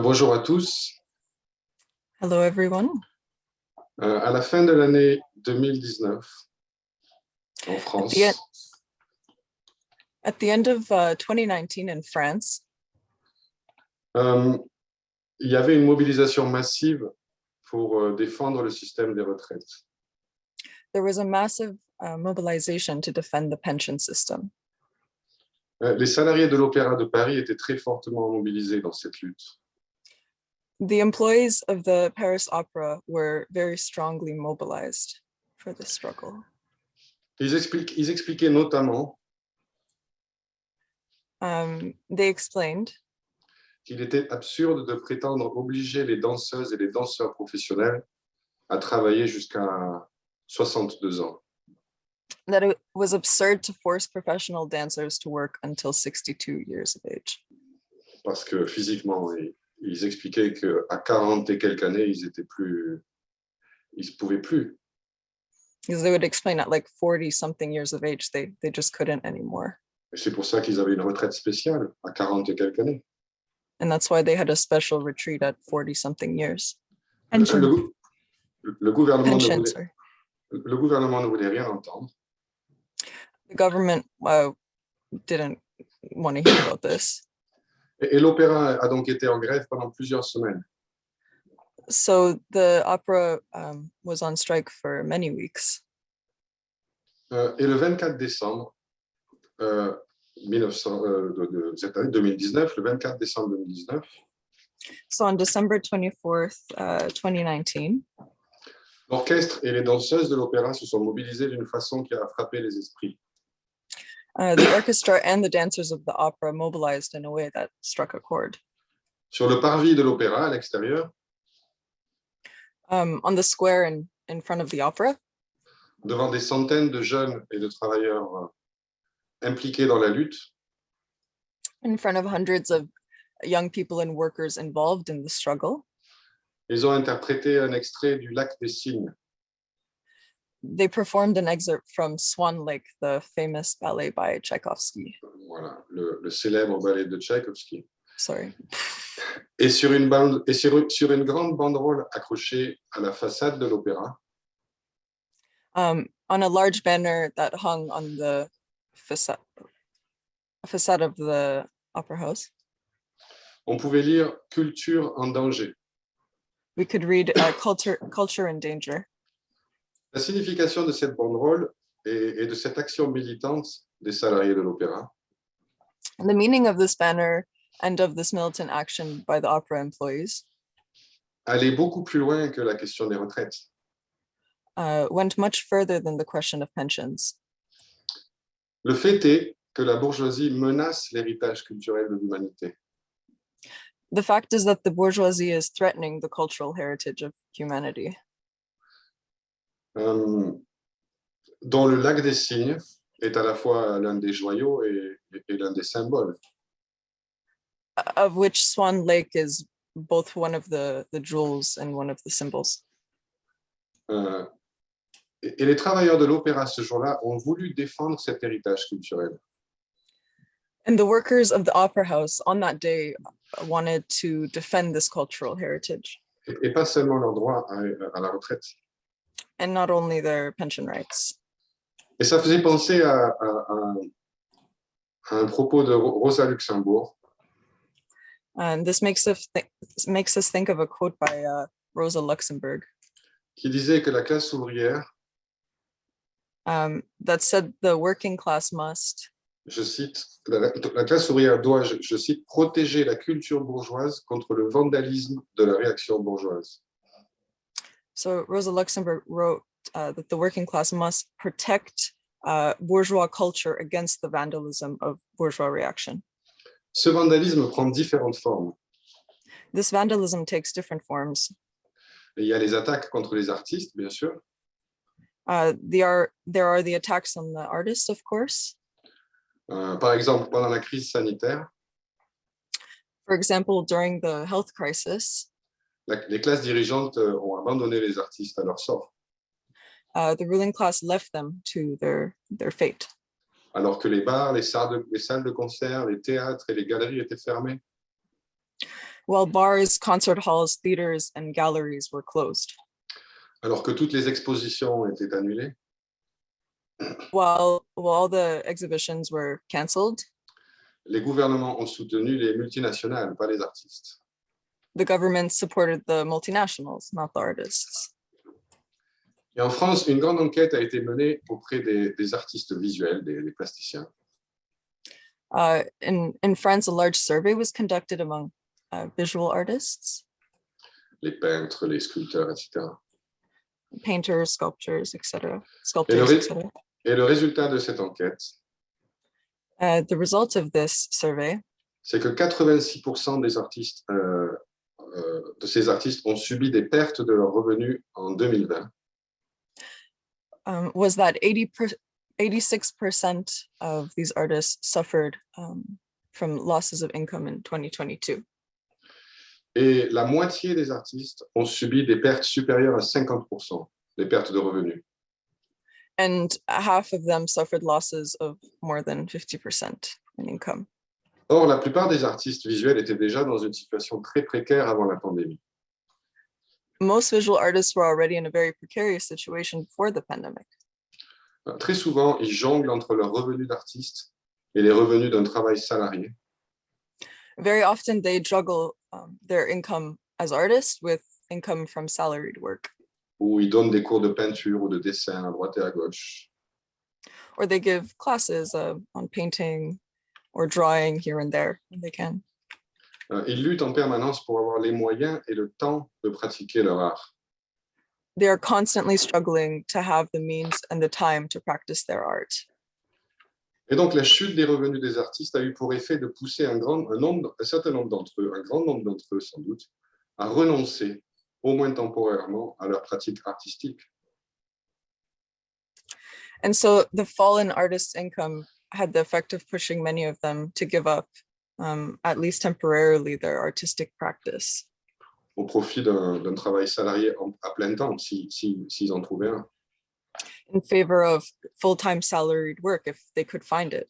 Bonjour à tous. Hello, everyone. À la fin de l'année 2019, en France, At the end of 2019 in France, il y avait une mobilisation massive pour défendre le système des retraites. there was a massive mobilization to defend the pension system. Les salariés de l'Opéra de Paris étaient très fortement mobilisés dans cette lutte. The employees of the Paris Opera were very strongly mobilized for this struggle. Ils expliquaient notamment They explained qu'il était absurde de prétendre obliger les danseuses et les danseurs professionnels à travailler jusqu'à 62 ans. that it was absurd to force professional dancers to work until 62 years of age. Parce que physiquement, ils expliquaient qu'à 40 et quelques années, ils ne pouvaient plus. Because they would explain at like 40 something years of age, they just couldn't anymore. Et c'est pour ça qu'ils avaient une retraite spéciale à 40 et quelques années. And that's why they had a special retreat at 40 something years. Le gouvernement Pension, ne voulait, sorry. le gouvernement ne voulait rien entendre. The government didn't want to hear about this. Et l'opéra a donc été en grève pendant plusieurs semaines. So the opera was on strike for many weeks. Et le 24 décembre de cette année 2019, le 24 décembre 2019, So on December 24th, 2019, l'orchestre et les danseuses de l'opéra se sont mobilisés d'une façon qui a frappé les esprits. the orchestra and the dancers of the opera mobilized in a way that struck a chord. Sur le parvis de l'opéra, à l'extérieur, On the square in front of the opera, devant des centaines de jeunes et de travailleurs impliqués dans la lutte, in front of hundreds of young people and workers involved in the struggle, ils ont interprété un extrait du Lac des Cygnes, they performed an excerpt from Swan Lake, the famous ballet by Tchaikovsky. voilà, le célèbre ballet de Tchaïkovski. Sorry. Et sur une grande banderole accrochée à la façade de l'opéra, On a large banner that hung on the facade of the opera house, on pouvait lire « Culture en danger ». we could read culture in danger. La signification de cette banderole et de cette action militante des salariés de l'opéra The meaning of this banner and of this militant action by the opera employees allait beaucoup plus loin que la question des retraites. went much further than the question of pensions. Le fait est que la bourgeoisie menace l'héritage culturel de l'humanité. The fact is that the bourgeoisie is threatening the cultural heritage of humanity. Dont le Lac des Cygnes est à la fois l'un des joyaux et l'un des symboles. Of which Swan Lake is both one of the jewels and one of the symbols. Et les travailleurs de l'opéra ce jour-là ont voulu défendre cet héritage culturel. And the workers of the opera house on that day wanted to defend this cultural heritage. Et pas seulement leur droit à la retraite. And not only their pension rights. Et ça faisait penser à un propos de Rosa Luxembourg, And this makes us think of a quote by Rosa Luxemburg qui disait que la classe ouvrière, that said the working class must, je cite, la classe ouvrière doit, je cite, protéger la culture bourgeoise contre le vandalisme de la réaction bourgeoise. So Rosa Luxemburg wrote that the working class must protect bourgeois culture against the vandalism of bourgeois reaction. Ce vandalisme prend différentes formes. This vandalism takes different forms. Et il y a les attaques contre les artistes, bien sûr. There are the attacks on the artists, of course. Par exemple, pendant la crise sanitaire, For example, during the health crisis, les classes dirigeantes ont abandonné les artistes à leur sort, the ruling class left them to their fate. alors que les bars, les salles de concert, les théâtres et les galeries étaient fermés. while bars, concert halls, theaters, and galleries were closed. Alors que toutes les expositions ont été annulées, While all the exhibitions were canceled, les gouvernements ont soutenu les multinationales, pas les artistes. the government supported the multinationals, not the artists. Et en France, une grande enquête a été menée auprès des artistes visuels, des plasticiens. In France, a large survey was conducted among visual artists, Les peintres, les sculpteurs, etc. painters, sculptors, etc. Et le résultat de cette enquête, The result of this survey c'est que 86% des artistes, de ces artistes ont subi des pertes de leurs revenus en 2020. Was that 86% of these artists suffered from losses of income in 2022. Et la moitié des artistes ont subi des pertes supérieures à 50%, des pertes de revenus. And half of them suffered losses of more than 50% in income. Or, la plupart des artistes visuels étaient déjà dans une situation très précaire avant la pandémie. Most visual artists were already in a very precarious situation before the pandemic. Très souvent, ils jonglent entre leurs revenus d'artiste et les revenus d'un travail salarié. Very often they juggle their income as artists with income from salaried work. Où ils donnent des cours de peinture ou de dessin à droite et à gauche. Or they give classes on painting or drawing here and there when they can. Ils luttent en permanence pour avoir les moyens et le temps de pratiquer leur art. They are constantly struggling to have the means and the time to practice their art. Et donc, la chute des revenus des artistes a eu pour effet de pousser un grand nombre d'entre eux sans doute, à renoncer, au moins temporairement, à leur pratique artistique. And so the fall in artists' income had the effect of pushing many of them to give up, at least temporarily, their artistic practice. Au profit d'un travail salarié à plein temps, s'ils en trouvaient un. In favor of full-time salaried work if they could find it.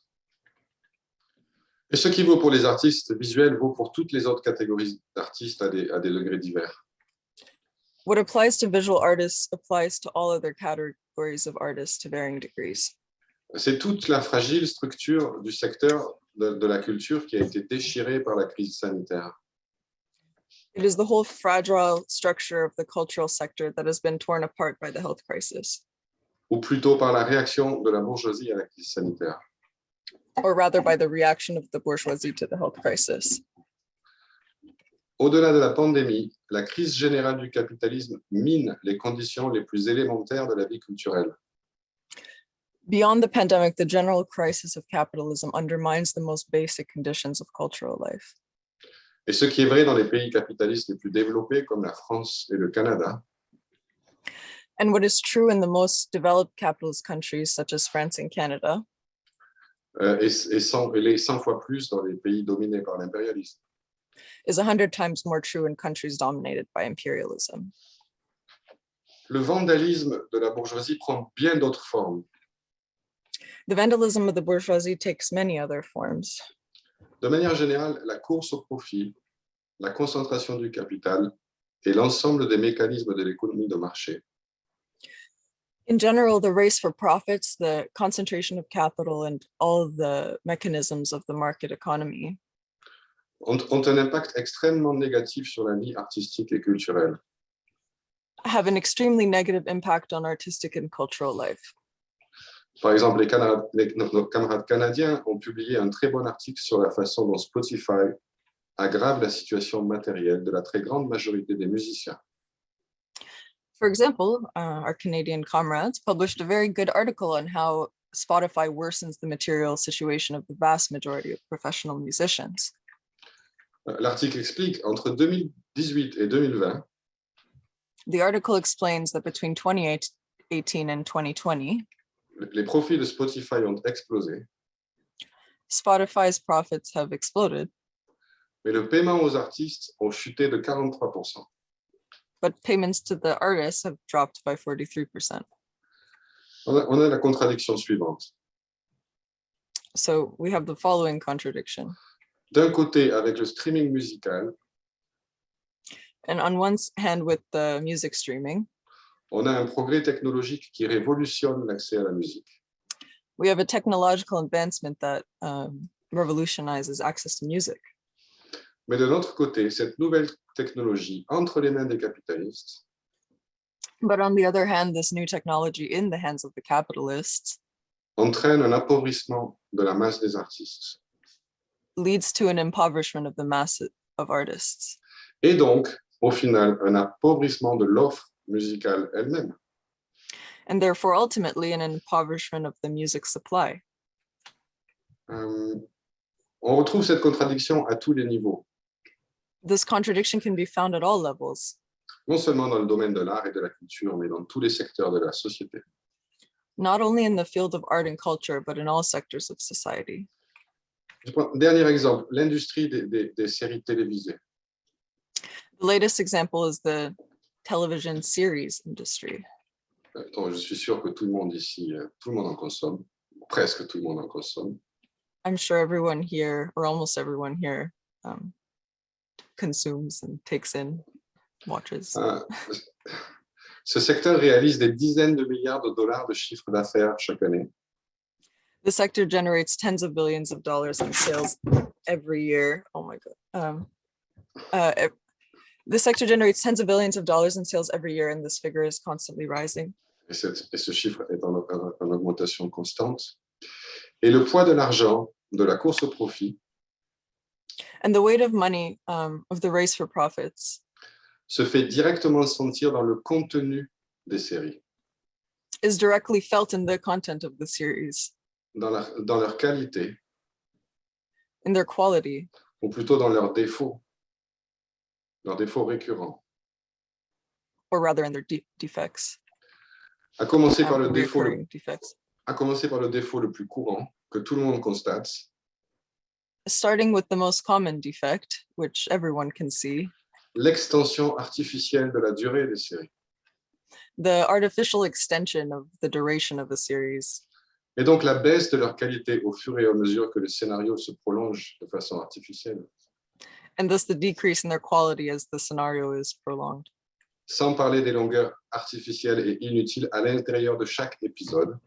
Et ce qui vaut pour les artistes visuels vaut pour toutes les autres catégories d'artistes à des degrés divers. What applies to visual artists applies to all other categories of artists to varying degrees. C'est toute la fragile structure du secteur de la culture qui a été déchirée par la crise sanitaire. It is the whole fragile structure of the cultural sector that has been torn apart by the health crisis. Ou plutôt par la réaction de la bourgeoisie à la crise sanitaire. Or rather by the reaction of the bourgeoisie to the health crisis. Au-delà de la pandémie, la crise générale du capitalisme mine les conditions les plus élémentaires de la vie culturelle. Beyond the pandemic, the general crisis of capitalism undermines the most basic conditions of cultural life. Et ce qui est vrai dans les pays capitalistes les plus développés comme la France et le Canada, And what is true in the most developed capitalist countries such as France and Canada, et 100 fois plus dans les pays dominés par l'impérialisme. is 100 times more true in countries dominated by imperialism. Le vandalisme de la bourgeoisie prend bien d'autres formes. The vandalism of the bourgeoisie takes many other forms. De manière générale, la course au profit, la concentration du capital et l'ensemble des mécanismes de l'économie de marché In general, the race for profits, the concentration of capital, and all of the mechanisms of the market economy ont un impact extrêmement négatif sur la vie artistique et culturelle. have an extremely negative impact on artistic and cultural life. Par exemple, nos camarades canadiens ont publié un très bon article sur la façon dont Spotify aggrave la situation matérielle de la très grande majorité des musiciens. For example, our Canadian comrades published a very good article on how Spotify worsens the material situation of the vast majority of professional musicians. L'article explique, entre 2018 et 2020, The article explains that between 2018 and 2020, les profits de Spotify ont explosé, Spotify's profits have exploded, mais le paiement aux artistes ont chuté de 43%. but payments to the artists have dropped by 43%. On a la contradiction suivante. So we have the following contradiction. D'un côté, avec le streaming musical, And on one hand, with the music streaming, on a un progrès technologique qui révolutionne l'accès à la musique. we have a technological advancement that revolutionizes access to music. Mais de l'autre côté, cette nouvelle technologie entre les mains des capitalistes But on the other hand, this new technology in the hands of the capitalists entraîne un appauvrissement de la masse des artistes. leads to an impoverishment of the mass of artists. Et donc, au final, un appauvrissement de l'offre musicale elle-même. And therefore, ultimately, an impoverishment of the music supply. On retrouve cette contradiction à tous les niveaux, This contradiction can be found at all levels, non seulement dans le domaine de l'art et de la culture, mais dans tous les secteurs de la société. not only in the field of art and culture, but in all sectors of society. Dernier exemple, l'industrie des séries télévisées. The latest example is the television series industry. Donc, je suis sûr que tout le monde ici, tout le monde en consomme, presque tout le monde en consomme. I'm sure everyone here, or almost everyone here, consumes and takes in, watches. Ce secteur réalise des dizaines de milliards de dollars de chiffre d'affaires chaque année. The sector generates tens of billions of dollars in sales every year. Oh my God. The sector generates tens of billions of dollars in sales every year, and this figure is constantly rising. Et ce chiffre est en augmentation constante. Et le poids de l'argent, de la course au profit, And the weight of money, of the race for profits, se fait directement sentir dans le contenu des séries, is directly felt in the content of the series, dans leur qualité, in their quality, ou plutôt dans leurs défauts récurrents. or rather in their defects. À commencer par le Recurring defects. À commencer par le défaut le plus courant que tout le monde constate, Starting with the most common defect, which everyone can see, l'extension artificielle de la durée des séries. the artificial extension of the duration of a series, Et donc la baisse de leur qualité au fur et à mesure que le scénario se prolonge de façon artificielle. and thus the decrease in their quality as the scenario is prolonged. Sans parler des longueurs artificielles et inutiles à l'intérieur de chaque épisode,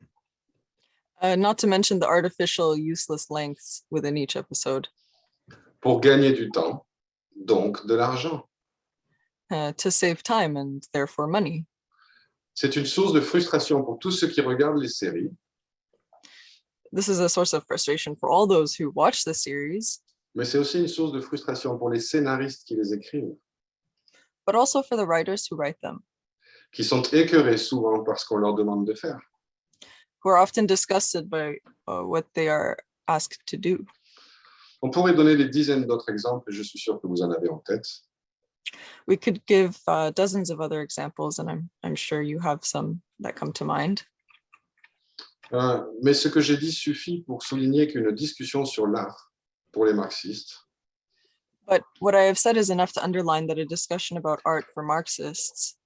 Not to mention the artificial useless lengths within each episode, pour gagner du temps, donc de l'argent. to save time and therefore money. C'est une source de frustration pour tous ceux qui regardent les séries, This is a source of frustration for all those who watch the series, mais c'est aussi une source de frustration pour les scénaristes qui les écrivent, but also for the writers who write them, qui sont écœurés souvent par ce qu'on leur demande de faire. who are often disgusted by what they are asked to do. On pourrait donner des dizaines d'autres exemples, et je suis sûr que vous en avez en tête. We could give dozens of other examples, and I'm sure you have some that come to mind. Mais ce que j'ai dit suffit pour souligner qu'une discussion sur l'art pour les marxistes But what I have said is enough to underline that a discussion about art for Marxists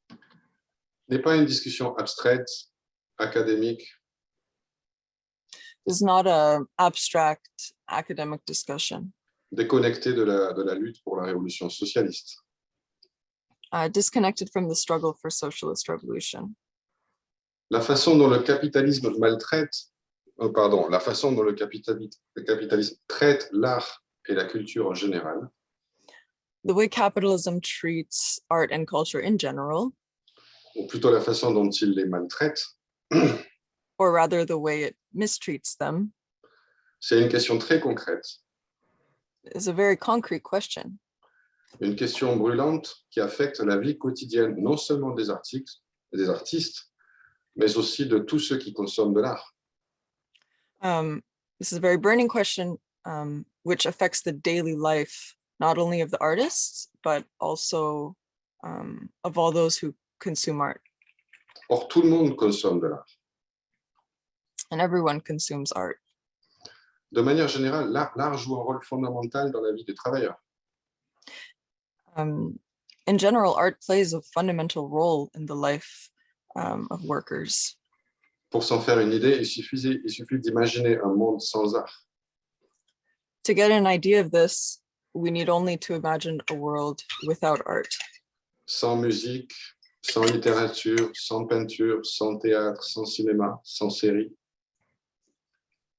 n'est pas une discussion abstraite, académique, is not an abstract academic discussion, déconnectée de la lutte pour la révolution socialiste. disconnected from the struggle for socialist revolution. La façon dont le capitalisme la façon dont le capitalisme traite l'art et la culture en général, The way capitalism treats art and culture in general, ou plutôt la façon dont il les maltraite, or rather the way it mistreats them, c'est une question très concrète, is a very concrete question. une question brûlante qui affecte la vie quotidienne non seulement des artistes, mais aussi de tous ceux qui consomment de l'art. This is a very burning question, which affects the daily life, not only of the artists, but also of all those who consume art. Or, tout le monde consomme de l'art. And everyone consumes art. De manière générale, l'art joue un rôle fondamental dans la vie des travailleurs. In general, art plays a fundamental role in the life of workers. Pour s'en faire une idée, il suffit d'imaginer un monde sans art. To get an idea of this, we need only to imagine a world without art. sans musique, sans littérature, sans peinture, sans théâtre, sans cinéma, sans série.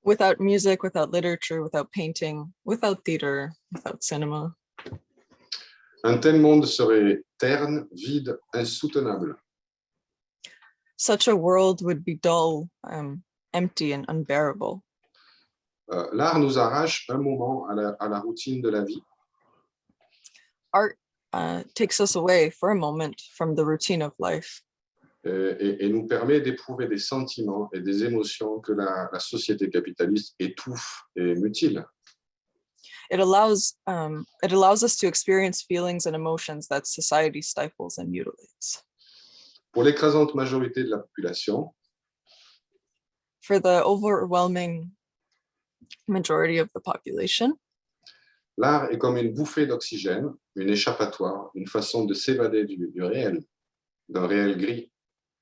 Without music, without literature, without painting, without theater, without cinema. Un tel monde serait terne, vide, insoutenable. Such a world would be dull, empty, and unbearable. L'art nous arrache un moment à la routine de la vie. Art takes us away for a moment from the routine of life. Et nous permet d'éprouver des sentiments et des émotions que la société capitaliste étouffe et mutile. It allows us to experience feelings and emotions that society stifles and mutilates. Pour l'écrasante majorité de la population, For the overwhelming majority of the population, l'art est comme une bouffée d'oxygène, une échappatoire, une façon de s'évader du réel, d'un réel gris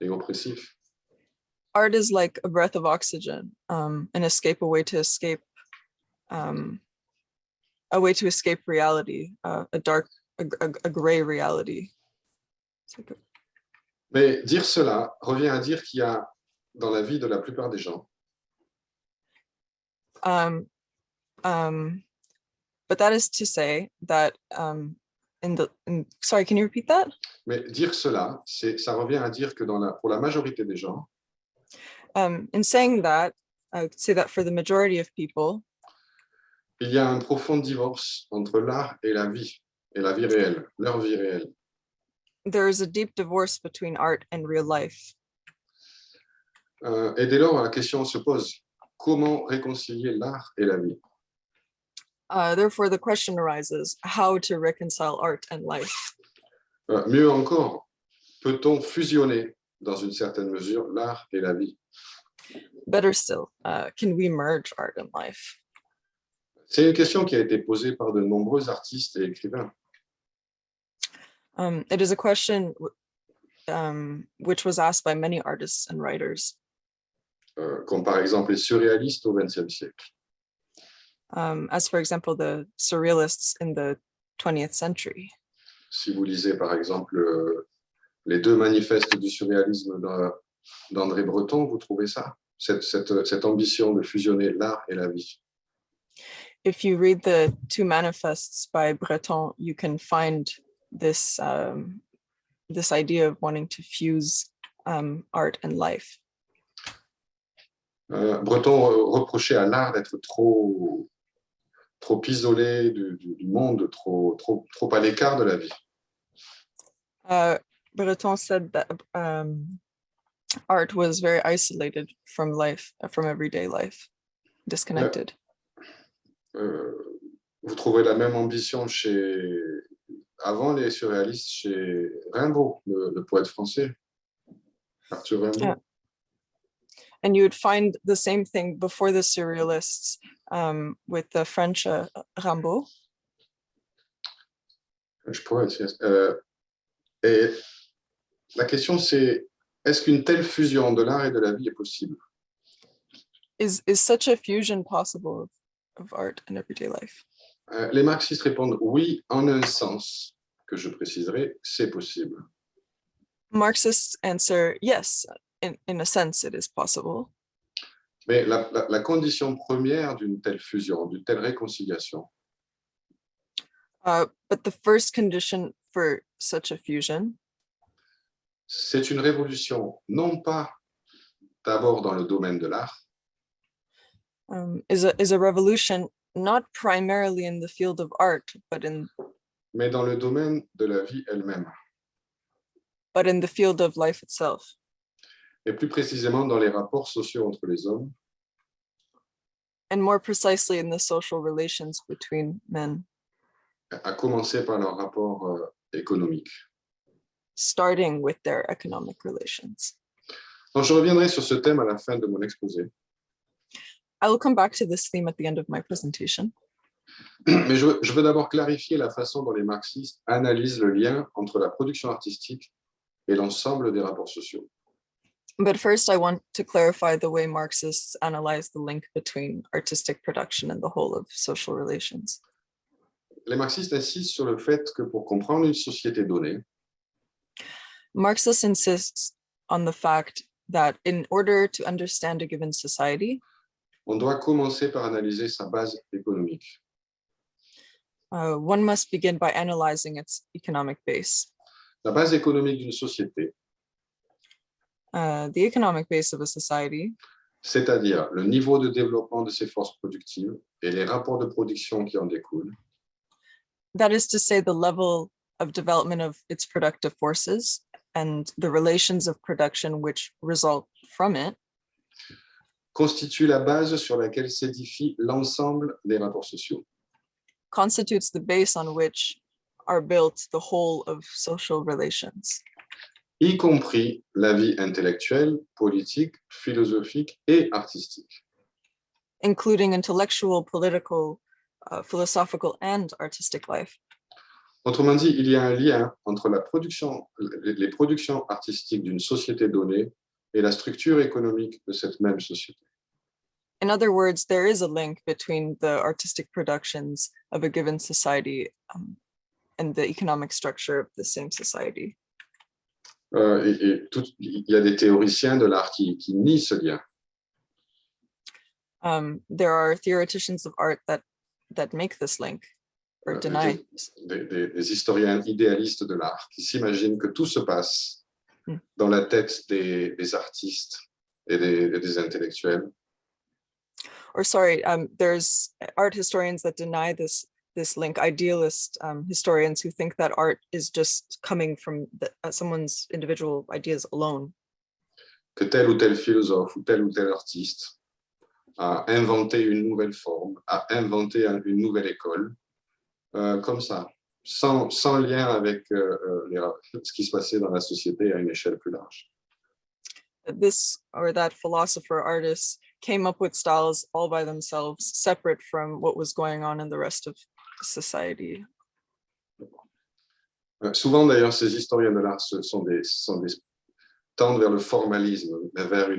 et oppressif. art is like a breath of oxygen, an escape, a way to escape reality, a gray reality. Mais dire cela revient à dire qu'il y a dans la vie de la plupart des gens but that is to say that sorry, can you repeat that? Mais dire cela, ça revient à dire que pour la majorité des gens, In saying that, I would say that for the majority of people, il y a un profond divorce entre l'art et la vie réelle, leur vie réelle. there is a deep divorce between art and real life. Et dès lors, la question se pose, comment réconcilier l'art et la vie? Therefore, the question arises, how to reconcile art and life? Mieux encore, peut-on fusionner dans une certaine mesure l'art et la vie? Better still, can we merge art and life? C'est une question qui a été posée par de nombreux artistes et écrivains. It is a question which was asked by many artists and writers. Comme par exemple les surréalistes au XXe siècle. As for example, the surrealists in the 20th century. Si vous lisez par exemple les deux manifestes du surréalisme d'André Breton, vous trouvez ça, cette ambition de fusionner l'art et la vie. If you read the two manifests by Breton, you can find this idea of wanting to fuse art and life. Breton reprochait à l'art d'être trop isolé du monde, trop à l'écart de la vie. Breton said that art was very isolated from life, from everyday life, disconnected. Vous trouvez la même ambition avant les surréalistes, chez Rimbaud, le poète français, Arthur Rimbaud. Yeah. And you would find the same thing before the surrealists with the French Rimbaud. French poet, yes. Et la question c'est, est-ce qu'une telle fusion de l'art et de la vie est possible? Is such a fusion possible of art and everyday life? Les marxistes répondent oui, en un sens, que je préciserai, c'est possible. Marxists answer yes, in a sense it is possible. Mais la condition première d'une telle fusion, d'une telle réconciliation, But the first condition for such a fusion, c'est une révolution, non pas d'abord dans le domaine de l'art, is a revolution not primarily in the field of art, mais dans le domaine de la vie elle-même, but in the field of life itself. et plus précisément dans les rapports sociaux entre les hommes, And more precisely in the social relations between men, à commencer par leurs rapports économiques. starting with their economic relations. Donc, je reviendrai sur ce thème à la fin de mon exposé. I will come back to this theme at the end of my presentation. Mais je veux d'abord clarifier la façon dont les marxistes analysent le lien entre la production artistique et l'ensemble des rapports sociaux. But first, I want to clarify the way Marxists analyze the link between artistic production and the whole of social relations. Les marxistes insistent sur le fait que pour comprendre une société donnée, Marxists insists on the fact that in order to understand a given society, on doit commencer par analyser sa base économique. One must begin by analyzing its economic base. La base économique d'une société, the economic base of a society, c'est-à-dire le niveau de développement de ses forces productives et les rapports de production qui en découlent, that is to say the level of development of its productive forces and the relations of production which result from it, constitue la base sur laquelle s'édifie l'ensemble des rapports sociaux. constitutes the base on which are built the whole of social relations, Y compris la vie intellectuelle, politique, philosophique et artistique. including intellectual, political, philosophical, and artistic life. Autrement dit, il y a un lien entre les productions artistiques d'une société donnée et la structure économique de cette même société. In other words, there is a link between the artistic productions of a given society and the economic structure of the same society. Il y a des théoriciens de l'art qui nient ce lien. There are theoreticians of art that make this link or deny. Des historiens idéalistes de l'art qui s'imaginent que tout se passe dans la tête des artistes et des intellectuels. Or sorry, there's art historians that deny this link, idealist historians who think that art is just coming from someone's individual ideas alone. Que tel ou tel philosophe ou tel artiste a inventé une nouvelle forme, a inventé une nouvelle école, comme ça, sans lien avec ce qui se passait dans la société à une échelle plus large. This or that philosopher artist came up with styles all by themselves, separate from what was going on in the rest of society. Souvent d'ailleurs, ces historiens de l'art tendent vers le formalisme, vers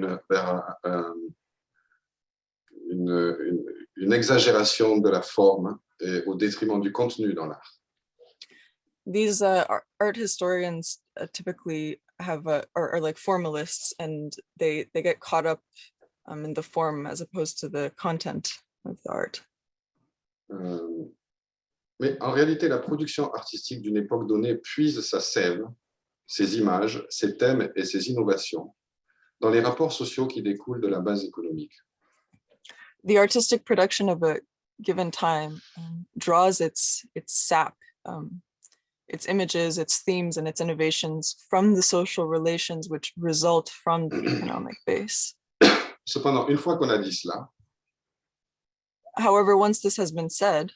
une exagération de la forme et au détriment du contenu dans l'art. These art historians typically are like formalists, and they get caught up in the form as opposed to the content of the art. Mais en réalité, la production artistique d'une époque donnée puise sa sève, ses images, ses thèmes et ses innovations dans les rapports sociaux qui découlent de la base économique. The artistic production of a given time draws its sap, its images, its themes, and its innovations from the social relations which result from the economic base. Cependant, une fois qu'on a dit cela, however, once this has been said,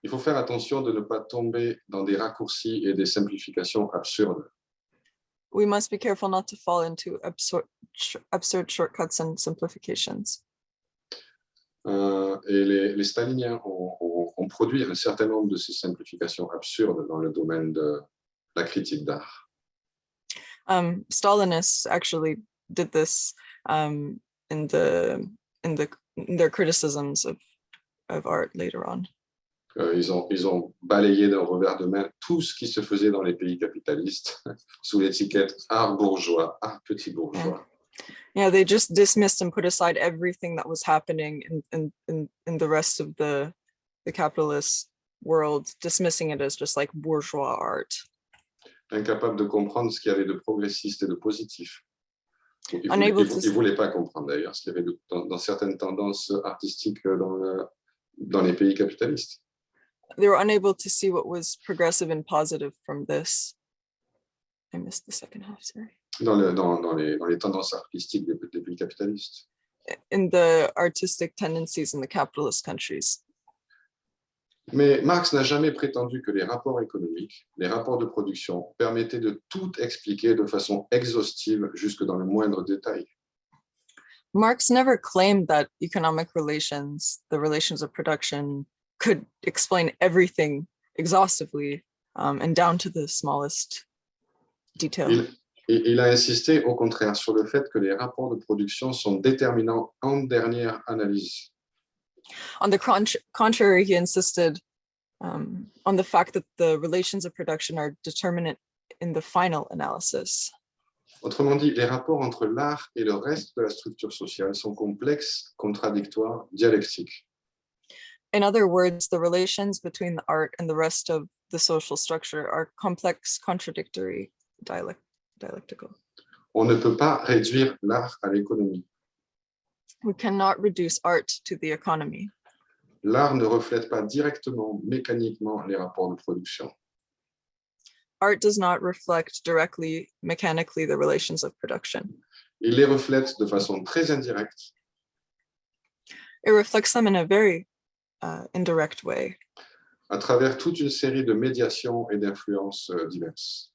il faut faire attention de ne pas tomber dans des raccourcis et des simplifications absurdes. We must be careful not to fall into absurd shortcuts and simplifications. Et les staliniens ont produit un certain nombre de ces simplifications absurdes dans le domaine de la critique d'art. Stalinists actually did this in their criticisms of art later on. Ils ont balayé d'un revers de main tout ce qui se faisait dans les pays capitalistes sous l'étiquette art bourgeois, art petit bourgeois. Yeah, they just dismissed and put aside everything that was happening in the rest of the capitalist world, dismissing it as just like bourgeois art. Incapable de comprendre ce qu'il y avait de progressiste et de positif. Ils ne voulaient pas comprendre d'ailleurs ce qu'il y avait dans certaines tendances artistiques dans les pays capitalistes. They were unable to see what was progressive and positive from this. I missed the second half, sorry. Dans les tendances artistiques des pays capitalistes. In the artistic tendencies in the capitalist countries. Mais Marx n'a jamais prétendu que les rapports économiques, les rapports de production, permettaient de tout expliquer de façon exhaustive jusque dans le moindre détail. Marx never claimed that economic relations, the relations of production, could explain everything exhaustively and down to the smallest detail. Il a insisté au contraire sur le fait que les rapports de production sont déterminants en dernière analyse. On the contrary, he insisted on the fact that the relations of production are determinant in the final analysis. Autrement dit, les rapports entre l'art et le reste de la structure sociale sont complexes, contradictoires, dialectiques. In other words, the relations between the art and the rest of the social structure are complex, contradictory, dialectical. On ne peut pas réduire l'art à l'économie. We cannot reduce art to the economy. L'art ne reflète pas directement, mécaniquement, les rapports de production. Art does not reflect directly, mechanically, the relations of production. Il les reflète de façon très indirecte, It reflects them in a very indirect way à travers toute une série de médiations et d'influences diverses.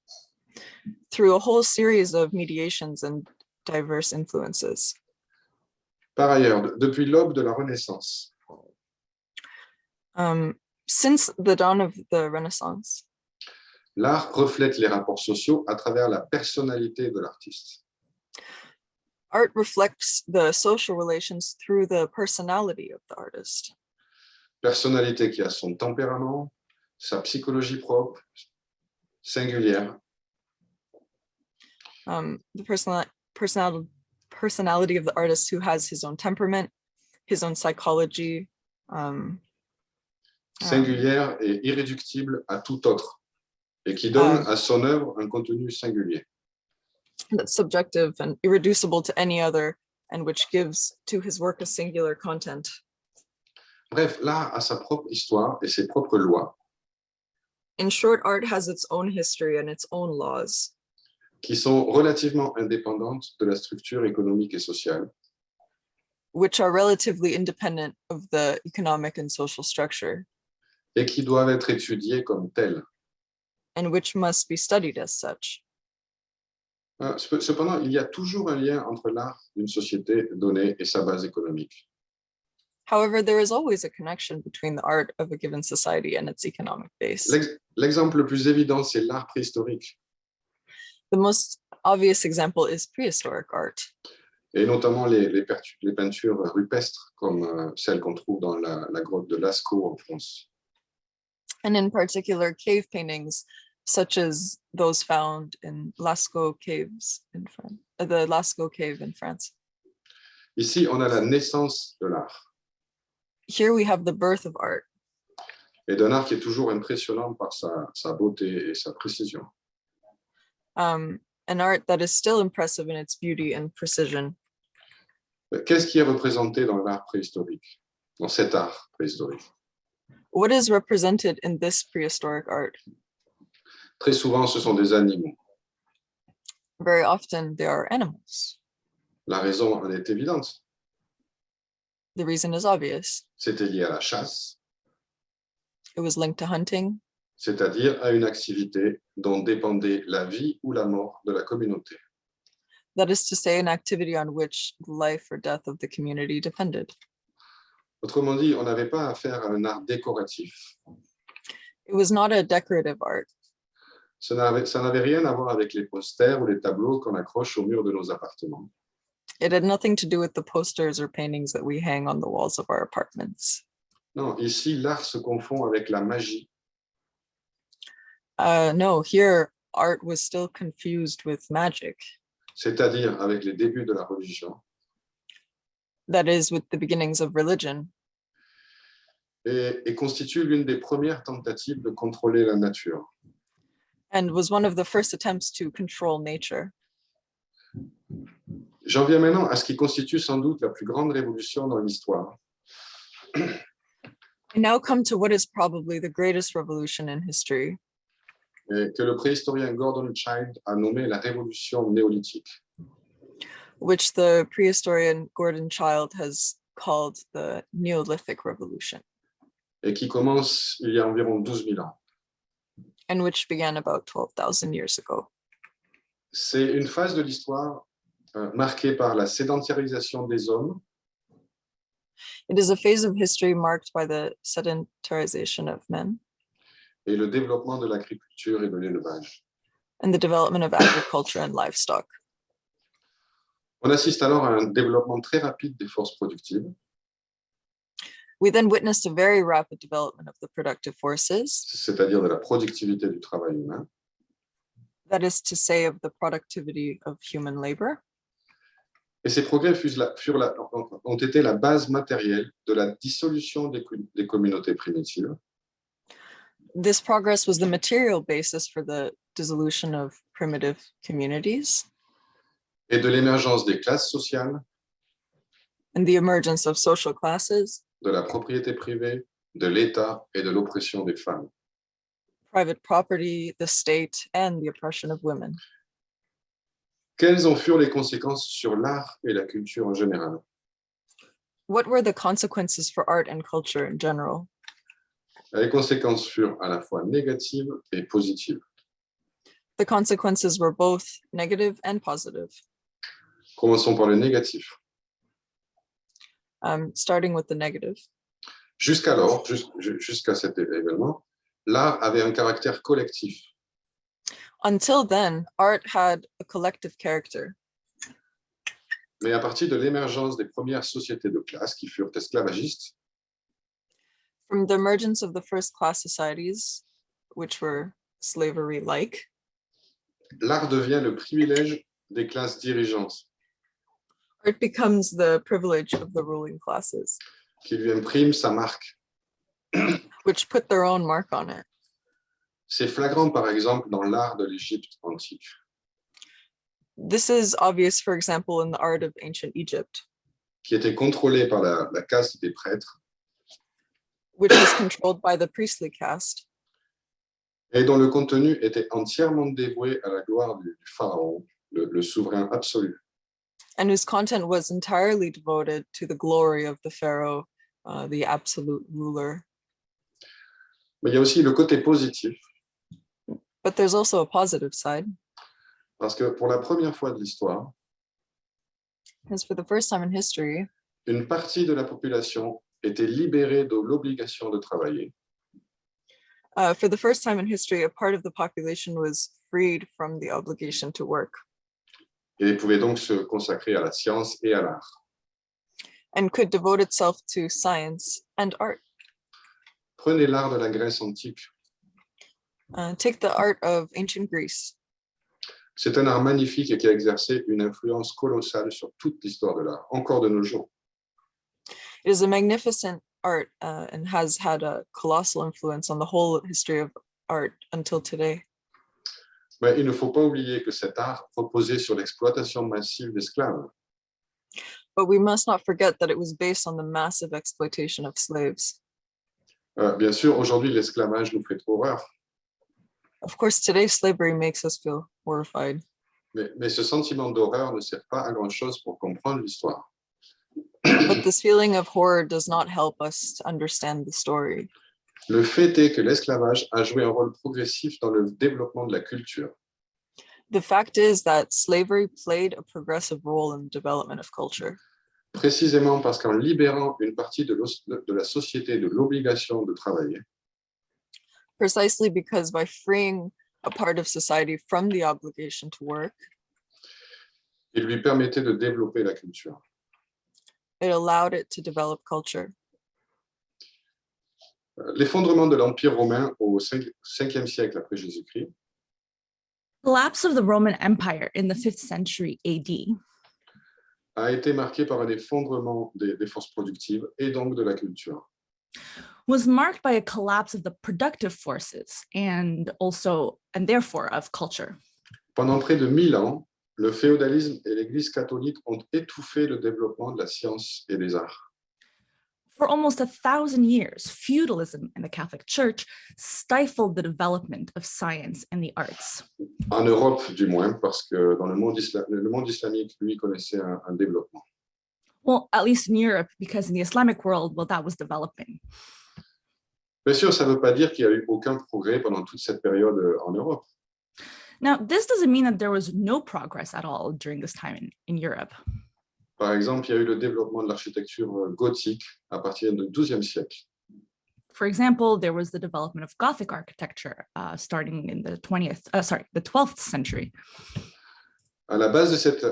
through a whole series of mediations and diverse influences. Par ailleurs, depuis l'aube de la Renaissance, Since the dawn of the Renaissance, l'art reflète les rapports sociaux à travers la personnalité de l'artiste. art reflects the social relations through the personality of the artist. Personnalité qui a son tempérament, sa psychologie propre, singulière, The personality of the artist who has his own temperament, his own psychology, singulière et irréductible à tout autre, et qui donne à son œuvre un contenu singulier. that's subjective and irreducible to any other, and which gives to his work a singular content. Bref, l'art a sa propre histoire et ses propres lois, In short, art has its own history and its own laws, qui sont relativement indépendantes de la structure économique et sociale, which are relatively independent of the economic and social structure, et qui doivent être étudiées comme telles. and which must be studied as such. Cependant, il y a toujours un lien entre l'art d'une société donnée et sa base économique. However, there is always a connection between the art of a given society and its economic base. L'exemple le plus évident, c'est l'art préhistorique, The most obvious example is prehistoric art, et notamment les peintures rupestres, comme celles qu'on trouve dans la grotte de Lascaux en France. and in particular cave paintings, such as those found in Lascaux caves in France, the Lascaux cave in France. Ici, on a la naissance de l'art, Here we have the birth of art, et d'un art qui est toujours impressionnant par sa beauté et sa précision. an art that is still impressive in its beauty and precision. Qu'est-ce qui est représenté dans l'art préhistorique, dans cet art préhistorique? What is represented in this prehistoric art? Très souvent, ce sont des animaux. Very often they are animals. La raison en est évidente. The reason is obvious. C'était lié à la chasse, It was linked to hunting, c'est-à-dire à une activité dont dépendait la vie ou la mort de la communauté. that is to say, an activity on which the life or death of the community depended. Autrement dit, on n'avait pas affaire à un art décoratif. It was not a decorative art. Ça n'avait rien à voir avec les posters ou les tableaux qu'on accroche au mur de nos appartements. It had nothing to do with the posters or paintings that we hang on the walls of our apartments. Non, ici, l'art se confond avec la magie, No, here art was still confused with magic. c'est-à-dire avec les débuts de la religion, That is, with the beginnings of religion, et constitue l'une des premières tentatives de contrôler la nature. and was one of the first attempts to control nature. J'en viens maintenant à ce qui constitue sans doute la plus grande révolution dans l'histoire, I now come to what is probably the greatest revolution in history, et que le préhistorien Gordon Childe a nommé la révolution néolithique. which the prehistorian Gordon Childe has called the Neolithic Revolution, Et qui commence il y a environ 12 000 ans. and which began about 12,000 years ago. C'est une phase de l'histoire marquée par la sédentarisation des hommes, It is a phase of history marked by the sedentarization of men et le développement de l'agriculture et de l'élevage. and the development of agriculture and livestock. On assiste alors à un développement très rapide des forces productives, We then witnessed a very rapid development of the productive forces, c'est-à-dire de la productivité du travail humain, that is to say, of the productivity of human labor. Et ces progrès ont été la base matérielle de la dissolution des communautés primitives. This progress was the material basis for the dissolution of primitive communities Et de l'émergence des classes sociales, and the emergence of social classes, de la propriété privée, de l'État et de l'oppression des femmes. private property, the state, and the oppression of women. Quelles en furent les conséquences sur l'art et la culture en général? What were the consequences for art and culture in general? Les conséquences furent à la fois négatives et positives. The consequences were both negative and positive. Commençons par le négatif. Starting with the negative. Jusqu'alors, jusqu'à cet événement, l'art avait un caractère collectif. Until then, art had a collective character. Mais à partir de l'émergence des premières sociétés de classe qui furent esclavagistes, From the emergence of the first class societies, which were slavery-like, l'art devient le privilège des classes dirigeantes art becomes the privilege of the ruling classes, qui lui impriment sa marque. which put their own mark on it. C'est flagrant, par exemple, dans l'art de l'Égypte antique. This is obvious, for example, in the art of ancient Egypt, Qui était contrôlé par la caste des prêtres which was controlled by the priestly caste, et dont le contenu était entièrement dévoué à la gloire du pharaon, le souverain absolu. and whose content was entirely devoted to the glory of the pharaoh, the absolute ruler. Mais il y a aussi le côté positif, But there's also a positive side, parce que pour la première fois de l'histoire, because for the first time in history, une partie de la population était libérée de l'obligation de travailler for the first time in history, a part of the population was freed from the obligation to work et pouvait donc se consacrer à la science et à l'art. and could devote itself to science and art. Prenez l'art de la Grèce antique. Take the art of ancient Greece. C'est un art magnifique et qui a exercé une influence colossale sur toute l'histoire de l'art, encore de nos jours. It is a magnificent art and has had a colossal influence on the whole history of art until today. Mais il ne faut pas oublier que cet art reposait sur l'exploitation massive d'esclaves. But we must not forget that it was based on the massive exploitation of slaves. Bien sûr, aujourd'hui, l'esclavage nous fait trop horreur, Of course, today slavery makes us feel horrified, mais ce sentiment d'horreur ne sert pas à grand-chose pour comprendre l'histoire. but this feeling of horror does not help us to understand the story. Le fait est que l'esclavage a joué un rôle progressif dans le développement de la culture. The fact is that slavery played a progressive role in the development of culture, Précisément parce qu'en libérant une partie de la société de l'obligation de travailler, precisely because by freeing a part of society from the obligation to work, il lui permettait de développer la culture. it allowed it to develop culture. L'effondrement de l'Empire romain au 5e siècle après Jésus-Christ Collapse of the Roman Empire in the 5th century AD a été marqué par un effondrement des forces productives et donc de la culture. was marked by a collapse of the productive forces and therefore of culture. Pendant près de 1000 ans, le féodalisme et l'Église catholique ont étouffé le développement de la science et des arts. For almost 1,000 years, feudalism and the Catholic Church stifled the development of science and the arts. En Europe, du moins, parce que dans le monde islamique, lui, connaissait un développement. Well, at least in Europe, because in the Islamic world, well, that was developing. Bien sûr, ça ne veut pas dire qu'il n'y a eu aucun progrès pendant toute cette période en Europe. Now, this doesn't mean that there was no progress at all during this time in Europe. Par exemple, il y a eu le développement de l'architecture gothique à partir du XIIe siècle. For example, there was the development of Gothic architecture starting in the 12th century. À la base de cette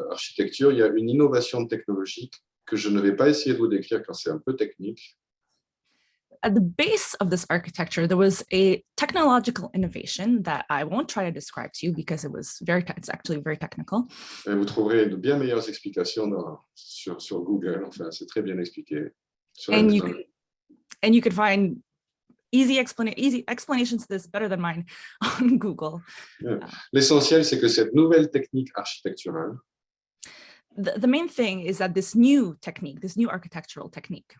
architecture, il y a une innovation technologique que je ne vais pas essayer de vous décrire car c'est un peu technique. at the base of this architecture, there was a technological innovation that I won't try to describe to you because it's actually very technical. Et vous trouverez de bien meilleures explications sur Google. Enfin, c'est très bien expliqué. And you could find easy explanations to this better than mine on Google. L'essentiel, c'est que cette nouvelle technique architecturale the main thing is that this new technique, this new architectural technique,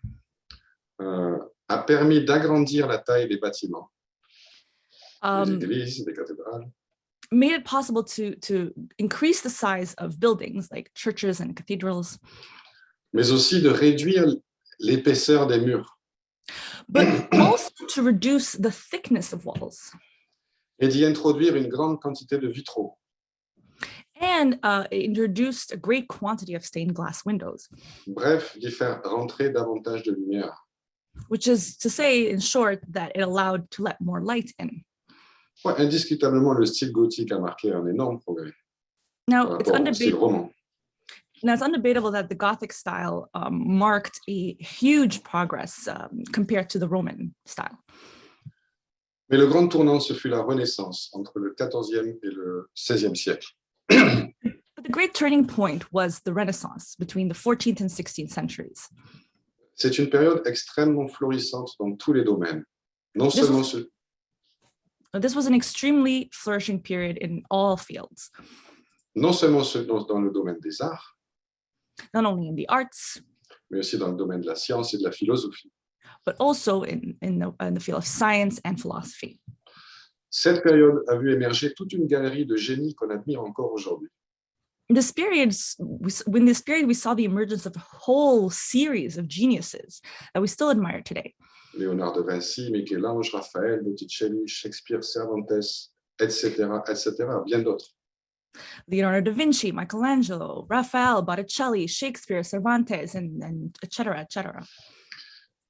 a permis d'agrandir la taille des bâtiments, des églises, des cathédrales, made it possible to increase the size of buildings like churches and cathedrals, mais aussi de réduire l'épaisseur des murs but also to reduce the thickness of walls et d'y introduire une grande quantité de vitraux. And introduced a great quantity of stained glass windows. Bref, d'y faire rentrer davantage de lumière. Which is to say, in short, that it allowed to let more light in. Ouais, indiscutablement, le style gothique a marqué un énorme progrès. Now, it's undebatable that the Gothic style marked a huge progress compared to the Roman style. Mais le grand tournant, ce fut la Renaissance entre le XIVe et le XVIe siècle. But the great turning point was the Renaissance between the 14th and 16th centuries. C'est une période extrêmement florissante dans tous les domaines. This was an extremely flourishing period in all fields. Non seulement dans le domaine des arts, not only in the arts, mais aussi dans le domaine de la science et de la philosophie. But also in the field of science and philosophy. Cette période a vu émerger toute une galerie de génies qu'on admire encore aujourd'hui. In this period, we saw the emergence of a whole series of geniuses that we still admire today. Léonard de Vinci, Michel-Ange, Raphaël, Botticelli, Shakespeare, Cervantes, etc., bien d'autres. Leonardo da Vinci, Michelangelo, Raphael, Botticelli, Shakespeare, Cervantes, and etc., etc.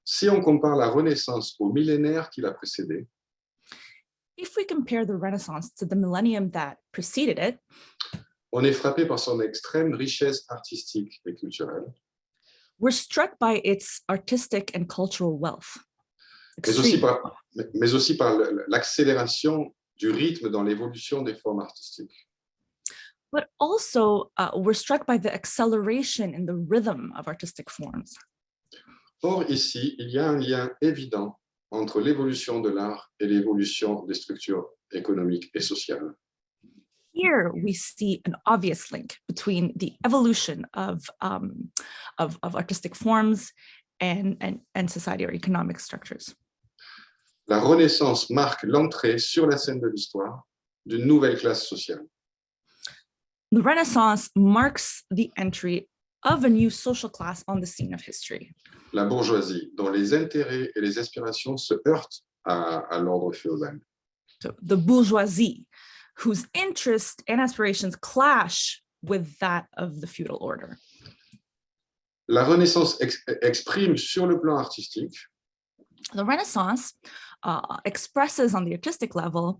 Si on compare la Renaissance au millénaire qui l'a précédé, if we compare the Renaissance to the millennium that preceded it, on est frappé par son extrême richesse artistique et culturelle. We're struck by its artistic and cultural wealth. Mais aussi par l'accélération du rythme dans l'évolution des formes artistiques. But also, we're struck by the acceleration in the rhythm of artistic forms. Or, ici, il y a un lien évident entre l'évolution de l'art et l'évolution des structures économiques et sociales. Here we see an obvious link between the evolution of artistic forms and society or economic structures. La Renaissance marque l'entrée sur la scène de l'histoire d'une nouvelle classe sociale. The Renaissance marks the entry of a new social class on the scene of history. La bourgeoisie, dont les intérêts et les aspirations se heurtent à l'ordre féodal. So the bourgeoisie, whose interests and aspirations clash with that of the feudal order. La Renaissance exprime sur le plan artistique The Renaissance expresses on the artistic level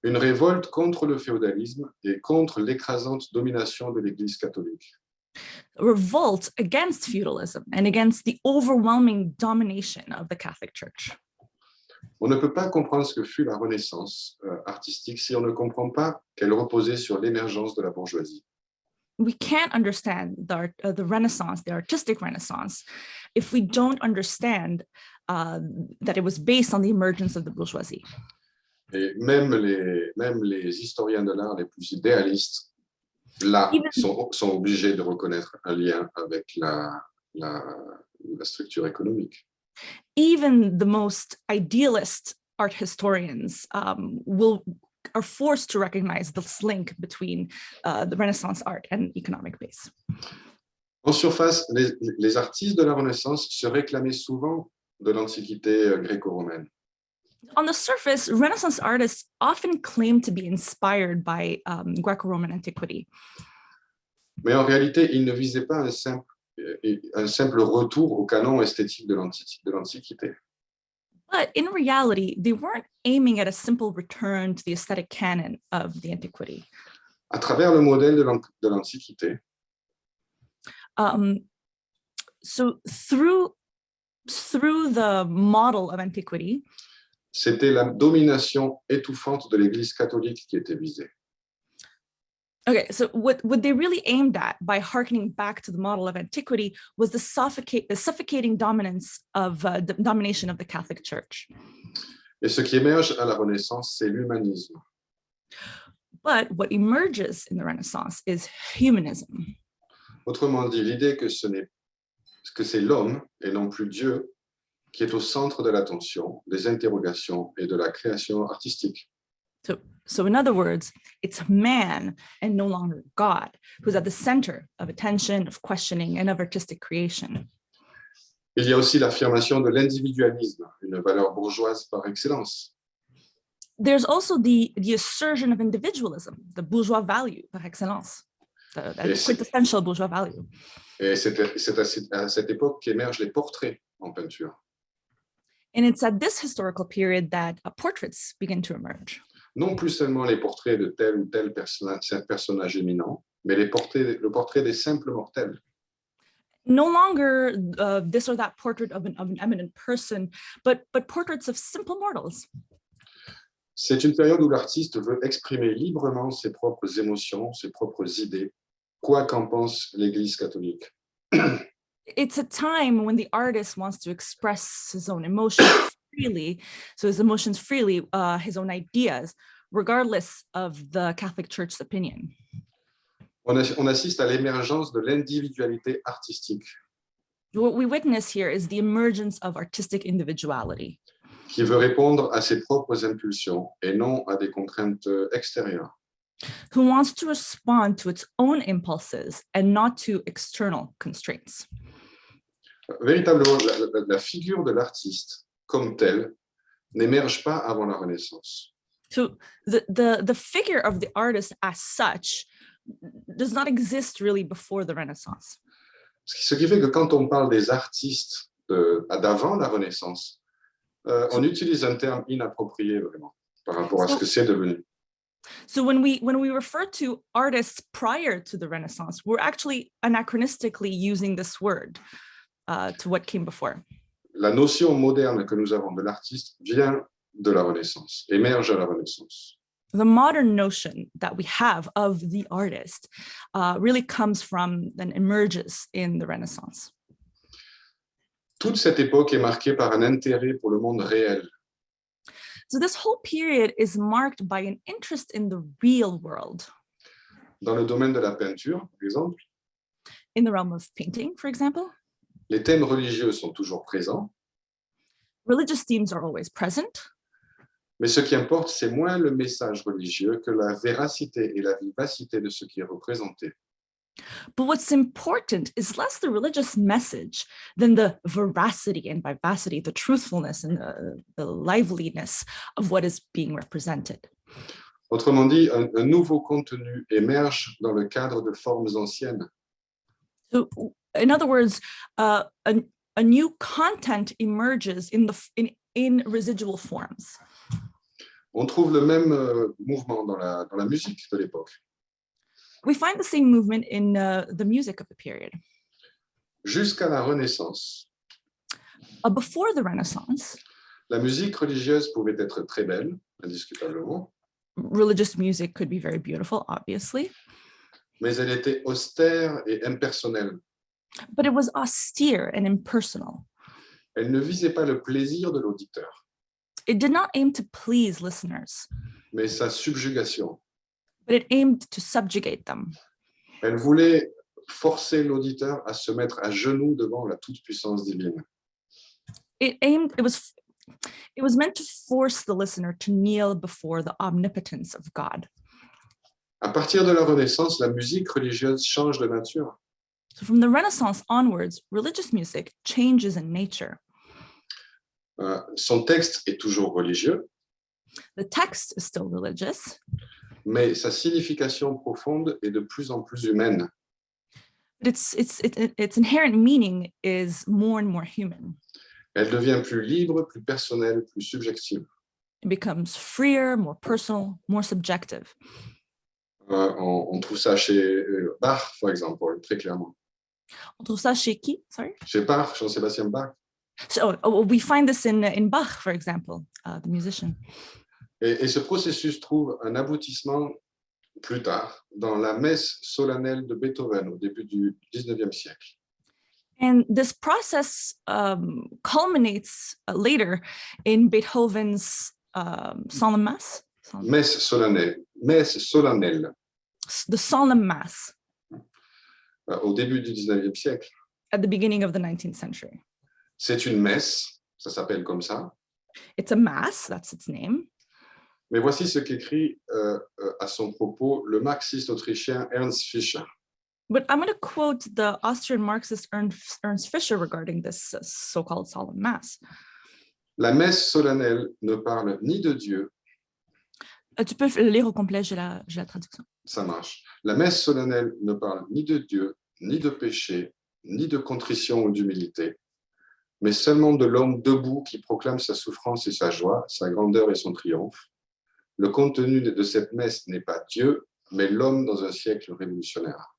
une révolte contre le féodalisme et contre l'écrasante domination de l'Église catholique. A revolt against feudalism and against the overwhelming domination of the Catholic Church. On ne peut pas comprendre ce que fut la Renaissance artistique si on ne comprend pas qu'elle reposait sur l'émergence de la bourgeoisie. We can't understand the Renaissance, the artistic Renaissance, if we don't understand that it was based on the emergence of the bourgeoisie. Et même les historiens de l'art les plus idéalistes, là, sont obligés de reconnaître un lien avec la structure économique. Even the most idealist art historians are forced to recognize this link between the Renaissance art and economic base. En surface, les artistes de la Renaissance se réclamaient souvent de l'Antiquité gréco-romaine. On the surface, Renaissance artists often claim to be inspired by Greco-Roman antiquity. Mais en réalité, ils ne visaient pas un simple retour au canon esthétique de l'Antiquité. But in reality, they weren't aiming at a simple return to the aesthetic canon of the antiquity. À travers le modèle de l'Antiquité, So through through the model of antiquity, c'était la domination étouffante de l'Église catholique qui était visée. okay, so what they really aimed at by hearkening back to the model of antiquity was the suffocating dominance of the domination of the Catholic Church. Et ce qui émerge à la Renaissance, c'est l'humanisme. But what emerges in the Renaissance is humanism. Autrement dit, l'idée que c'est l'homme et non plus Dieu qui est au centre de l'attention, des interrogations et de la création artistique. So in other words, it's man and no longer God who's at the center of attention, of questioning, and of artistic creation. Il y a aussi l'affirmation de l'individualisme, une valeur bourgeoise par excellence. There's also the assertion of individualism, the bourgeois value par excellence, the quintessential bourgeois value. Et c'est à cette époque qu'émergent les portraits en peinture. And it's at this historical period that portraits begin to emerge. Non plus seulement les portraits de tel ou tel personnage éminent, mais le portrait des simples mortels. No longer this or that portrait of an eminent person, but portraits of simple mortals. C'est une période où l'artiste veut exprimer librement ses propres émotions, ses propres idées, quoi qu'en pense l'Église catholique. It's a time when the artist wants to express his own emotions freely, so his emotions freely, his own ideas, regardless of the Catholic Church's opinion. On assiste à l'émergence de l'individualité artistique. What we witness here is the emergence of artistic individuality, qui veut répondre à ses propres impulsions et non à des contraintes extérieures. who wants to respond to its own impulses and not to external constraints. Véritablement, la figure de l'artiste comme telle n'émerge pas avant la Renaissance. So the figure of the artist as such does not exist really before the Renaissance. Ce qui fait que quand on parle des artistes d'avant la Renaissance, on utilise un terme inapproprié vraiment par rapport à ce que c'est devenu. So when we refer to artists prior to the Renaissance, we're actually anachronistically using this word to what came before. La notion moderne que nous avons de l'artiste vient de la Renaissance, émerge à la Renaissance. The modern notion that we have of the artist really comes from and emerges in the Renaissance. Toute cette époque est marquée par un intérêt pour le monde réel. So this whole period is marked by an interest in the real world. Dans le domaine de la peinture, par exemple, In the realm of painting, for example, les thèmes religieux sont toujours présents, religious themes are always present, mais ce qui importe, c'est moins le message religieux que la véracité et la vivacité de ce qui est représenté. but what's important is less the religious message than the veracity and vivacity, the truthfulness and the liveliness of what is being represented. Autrement dit, un nouveau contenu émerge dans le cadre de formes anciennes. So, in other words, a new content emerges in residual forms. On trouve le même mouvement dans la musique de l'époque. We find the same movement in the music of the period. Jusqu'à la Renaissance, Before the Renaissance, la musique religieuse pouvait être très belle, indiscutablement, religious music could be very beautiful, obviously, mais elle était austère et impersonnelle. but it was austere and impersonal. Elle ne visait pas le plaisir de l'auditeur, It did not aim to please listeners, mais sa subjugation. but it aimed to subjugate them. Elle voulait forcer l'auditeur à se mettre à genoux devant la toute-puissance divine. It was meant to force the listener to kneel before the omnipotence of God. À partir de la Renaissance, la musique religieuse change de nature. So from the Renaissance onwards, religious music changes in nature. Son texte est toujours religieux, The text is still religious, mais sa signification profonde est de plus en plus humaine. but its inherent meaning is more and more human. Elle devient plus libre, plus personnelle, plus subjective. It becomes freer, more personal, more subjective. On trouve ça chez Bach, par exemple, très clairement. On trouve ça chez qui? Sorry? Chez Bach, Jean-Sébastien Bach. So we find this in Bach, for example, the musician. Et ce processus trouve un aboutissement plus tard dans la messe solennelle de Beethoven au début du 19e siècle. And this process culminates later in Beethoven's Solemn Mass. Messe solennelle, The Solemn Mass au début du 19e siècle. at the beginning of the 19th century. C'est une messe, ça s'appelle comme ça. It's a mass, that's its name. Mais voici ce qu'écrit à son propos le marxiste autrichien Ernst Fischer. But I'm going to quote the Austrian Marxist Ernst Fischer regarding this so-called Solemn Mass. La messe solennelle ne parle ni de Dieu. Tu peux le lire au complet, j'ai la traduction. Ça marche. La messe solennelle ne parle ni de Dieu, ni de péché, ni de contrition ou d'humilité, mais seulement de l'homme debout qui proclame sa souffrance et sa joie, sa grandeur et son triomphe. Le contenu de cette messe n'est pas Dieu, mais l'homme dans un siècle révolutionnaire.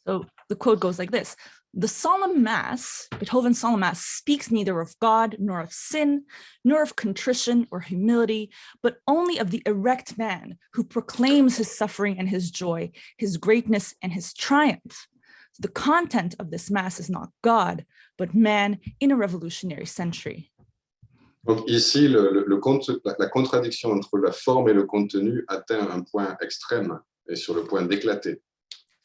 So the quote goes like this: the Solemn Mass, Beethoven's Solemn Mass, speaks neither of God, nor of sin, nor of contrition or humility, but only of the erect man who proclaims his suffering and his joy, his greatness and his triumph. The content of this Mass is not God, but man in a revolutionary century. Donc ici, la contradiction entre la forme et le contenu atteint un point extrême et sur le point d'éclater.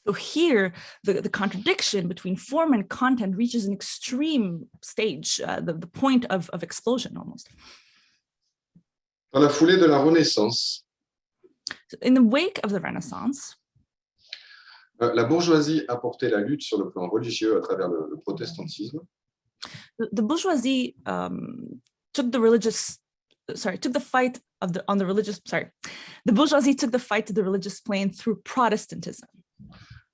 So here, the contradiction between form and content reaches an extreme stage, the point of explosion almost. Dans la foulée de la Renaissance, So in the wake of the Renaissance, la bourgeoisie a porté la lutte sur le plan religieux à travers le protestantisme. the bourgeoisie took the fight to the religious plane through Protestantism.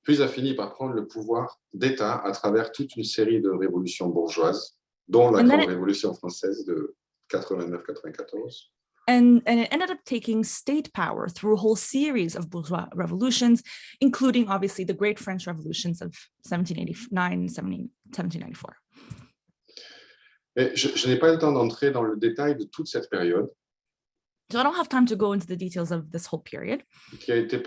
Puis a fini par prendre le pouvoir d'État à travers toute une série de révolutions bourgeoises, dont la grande révolution française de 89-94. And it ended up taking state power through a whole series of bourgeois revolutions, including obviously the great French revolutions of 1789 and 1794. Et je n'ai pas le temps d'entrer dans le détail de toute cette période. So I don't have time to go into the details of this whole period, Qui a été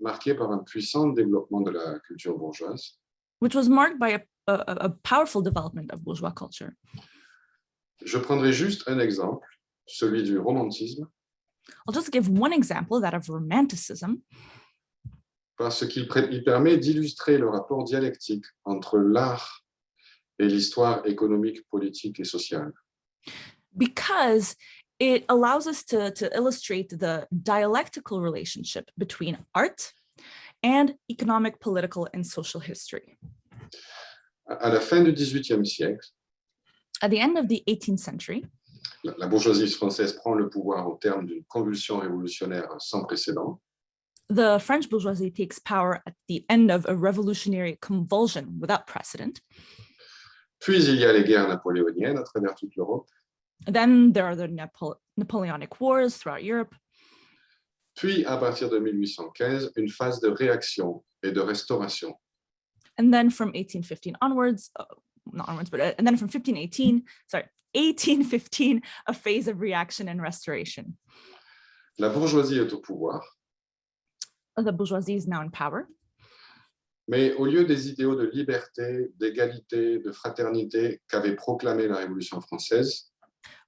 marquée par un puissant développement de la culture bourgeoise. which was marked by a powerful development of bourgeois culture. Je prendrai juste un exemple, celui du romantisme, I'll just give one example, that of Romanticism, parce qu'il permet d'illustrer le rapport dialectique entre l'art et l'histoire économique, politique et sociale. because it allows us to illustrate the dialectical relationship between art and economic, political, and social history. À la fin du XVIIIe siècle, At the end of the 18th century, la bourgeoisie française prend le pouvoir au terme d'une convulsion révolutionnaire sans précédent. the French bourgeoisie takes power at the end of a revolutionary convulsion without precedent. Puis il y a les guerres napoléoniennes à travers toute l'Europe. Then there are the Napoleonic Wars throughout Europe. Puis, à partir de 1815, une phase de réaction et de restauration. And then from 1815 onwards, and then from 1815, a phase of reaction and restoration. La bourgeoisie est au pouvoir, The bourgeoisie is now in power. mais au lieu des idéaux de liberté, d'égalité, de fraternité qu'avait proclamé la Révolution française,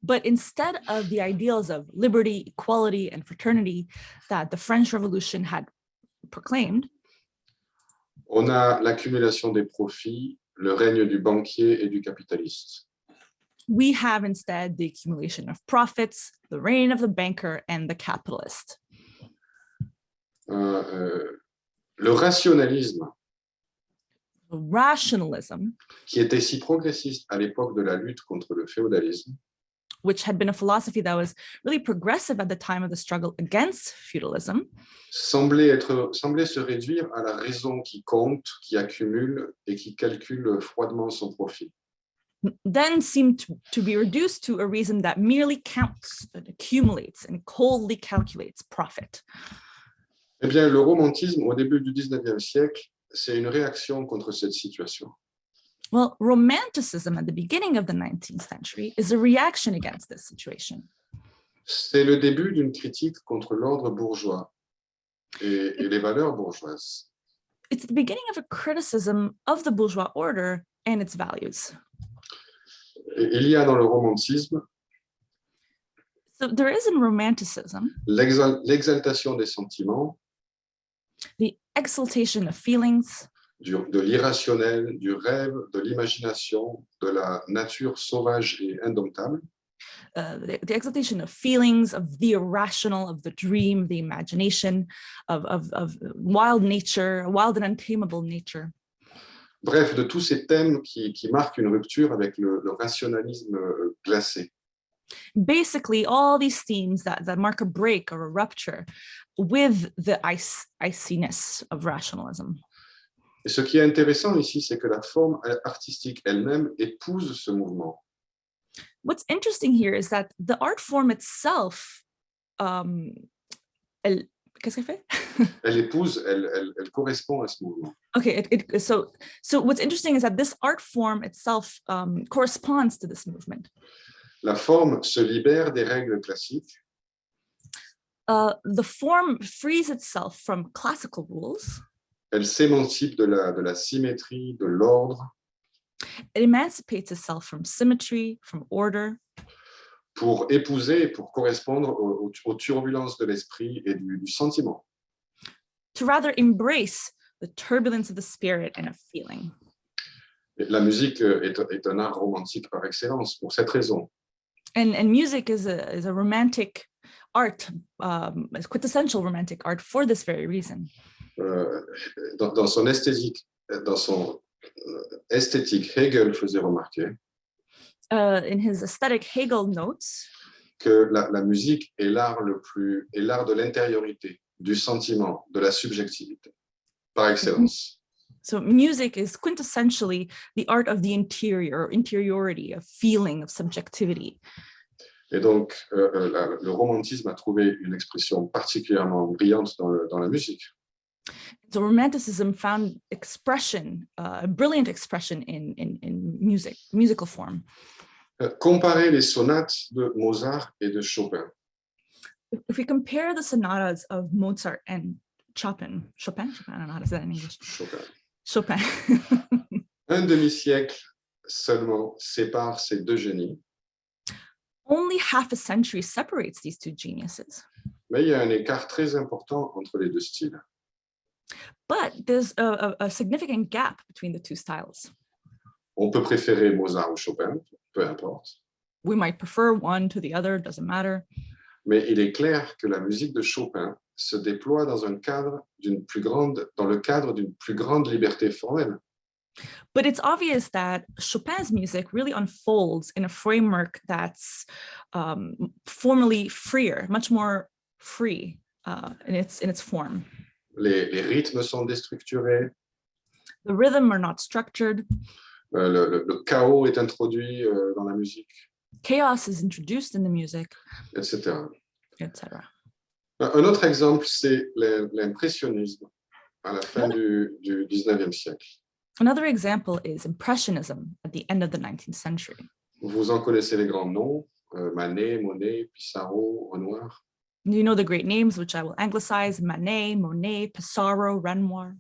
But instead of the ideals of liberty, equality, and fraternity that the French Revolution had proclaimed, on a l'accumulation des profits, le règne du banquier et du capitaliste. we have instead the accumulation of profits, the reign of the banker, and the capitalist. Le rationalisme, Rationalism, qui était si progressiste à l'époque de la lutte contre le féodalisme, which had been a philosophy that was really progressive at the time of the struggle against feudalism, semblait se réduire à la raison qui compte, qui accumule et qui calcule froidement son profit. then seemed to be reduced to a reason that merely counts and accumulates and coldly calculates profit. Eh bien, le romantisme, au début du 19e siècle, c'est une réaction contre cette situation. Well, Romanticism at the beginning of the 19th century is a reaction against this situation. C'est le début d'une critique contre l'ordre bourgeois et les valeurs bourgeoises. It's the beginning of a criticism of the bourgeois order and its values. Et il y a dans le romantisme So there is in Romanticism l'exaltation des sentiments, the exaltation of feelings, de l'irrationnel, du rêve, de l'imagination, de la nature sauvage et indomptable, the exaltation of feelings, of the irrational, of the dream, the imagination, of wild nature, wild and untamable nature. bref, de tous ces thèmes qui marquent une rupture avec le rationalisme glacé. Basically, all these themes that mark a break or a rupture with the iciness of rationalism. Et ce qui est intéressant ici, c'est que la forme artistique elle-même épouse ce mouvement. What's interesting here is that the art form itself, qu'est-ce qu'elle fait? Elle épouse, elle correspond à ce mouvement. Okay, so what's interesting is that this art form itself corresponds to this movement. La forme se libère des règles classiques. The form frees itself from classical rules. Elle s'émancipe de la symétrie, de l'ordre. It emancipates itself from symmetry, from order. Pour épouser, pour correspondre aux turbulences de l'esprit et du sentiment. To rather embrace the turbulence of the spirit and of feeling. Et la musique est un art romantique par excellence pour cette raison. And music is a romantic art, a quintessential romantic art for this very reason. Dans son esthétique, Hegel faisait remarquer In his aesthetic, Hegel notes que la musique est l'art de l'intériorité, du sentiment, de la subjectivité, par excellence. So music is quintessentially the art of the interior, interiority, of feeling, of subjectivity. Et donc, le romantisme a trouvé une expression particulièrement brillante dans la musique. So Romanticism found expression, a brilliant expression in musical form. Comparez les sonates de Mozart et de Chopin. If we compare the sonatas of Mozart and Chopin, I don't know how to say that in English. Chopin. Un demi-siècle seulement sépare ces deux génies. Only half a century separates these two geniuses. Mais il y a un écart très important entre les deux styles. But there's a significant gap between the two styles. On peut préférer Mozart ou Chopin, peu importe. We might prefer one to the other, doesn't matter. Mais il est clair que la musique de Chopin se déploie dans le cadre d'une plus grande liberté formelle. But it's obvious that Chopin's music really unfolds in a framework that's formally freer, much more free in its form. Les rythmes sont déstructurés. The rhythm are not structured. Le chaos est introduit dans la musique. Chaos is introduced in the music, etc. etc. Un autre exemple, c'est l'impressionnisme à la fin du 19e siècle. Another example is Impressionism at the end of the 19th century. Vous en connaissez les grands noms, Manet, Monet, Pissarro, Renoir. You know the great names, which I will anglicize: Manet, Monet, Pissarro, Renoir.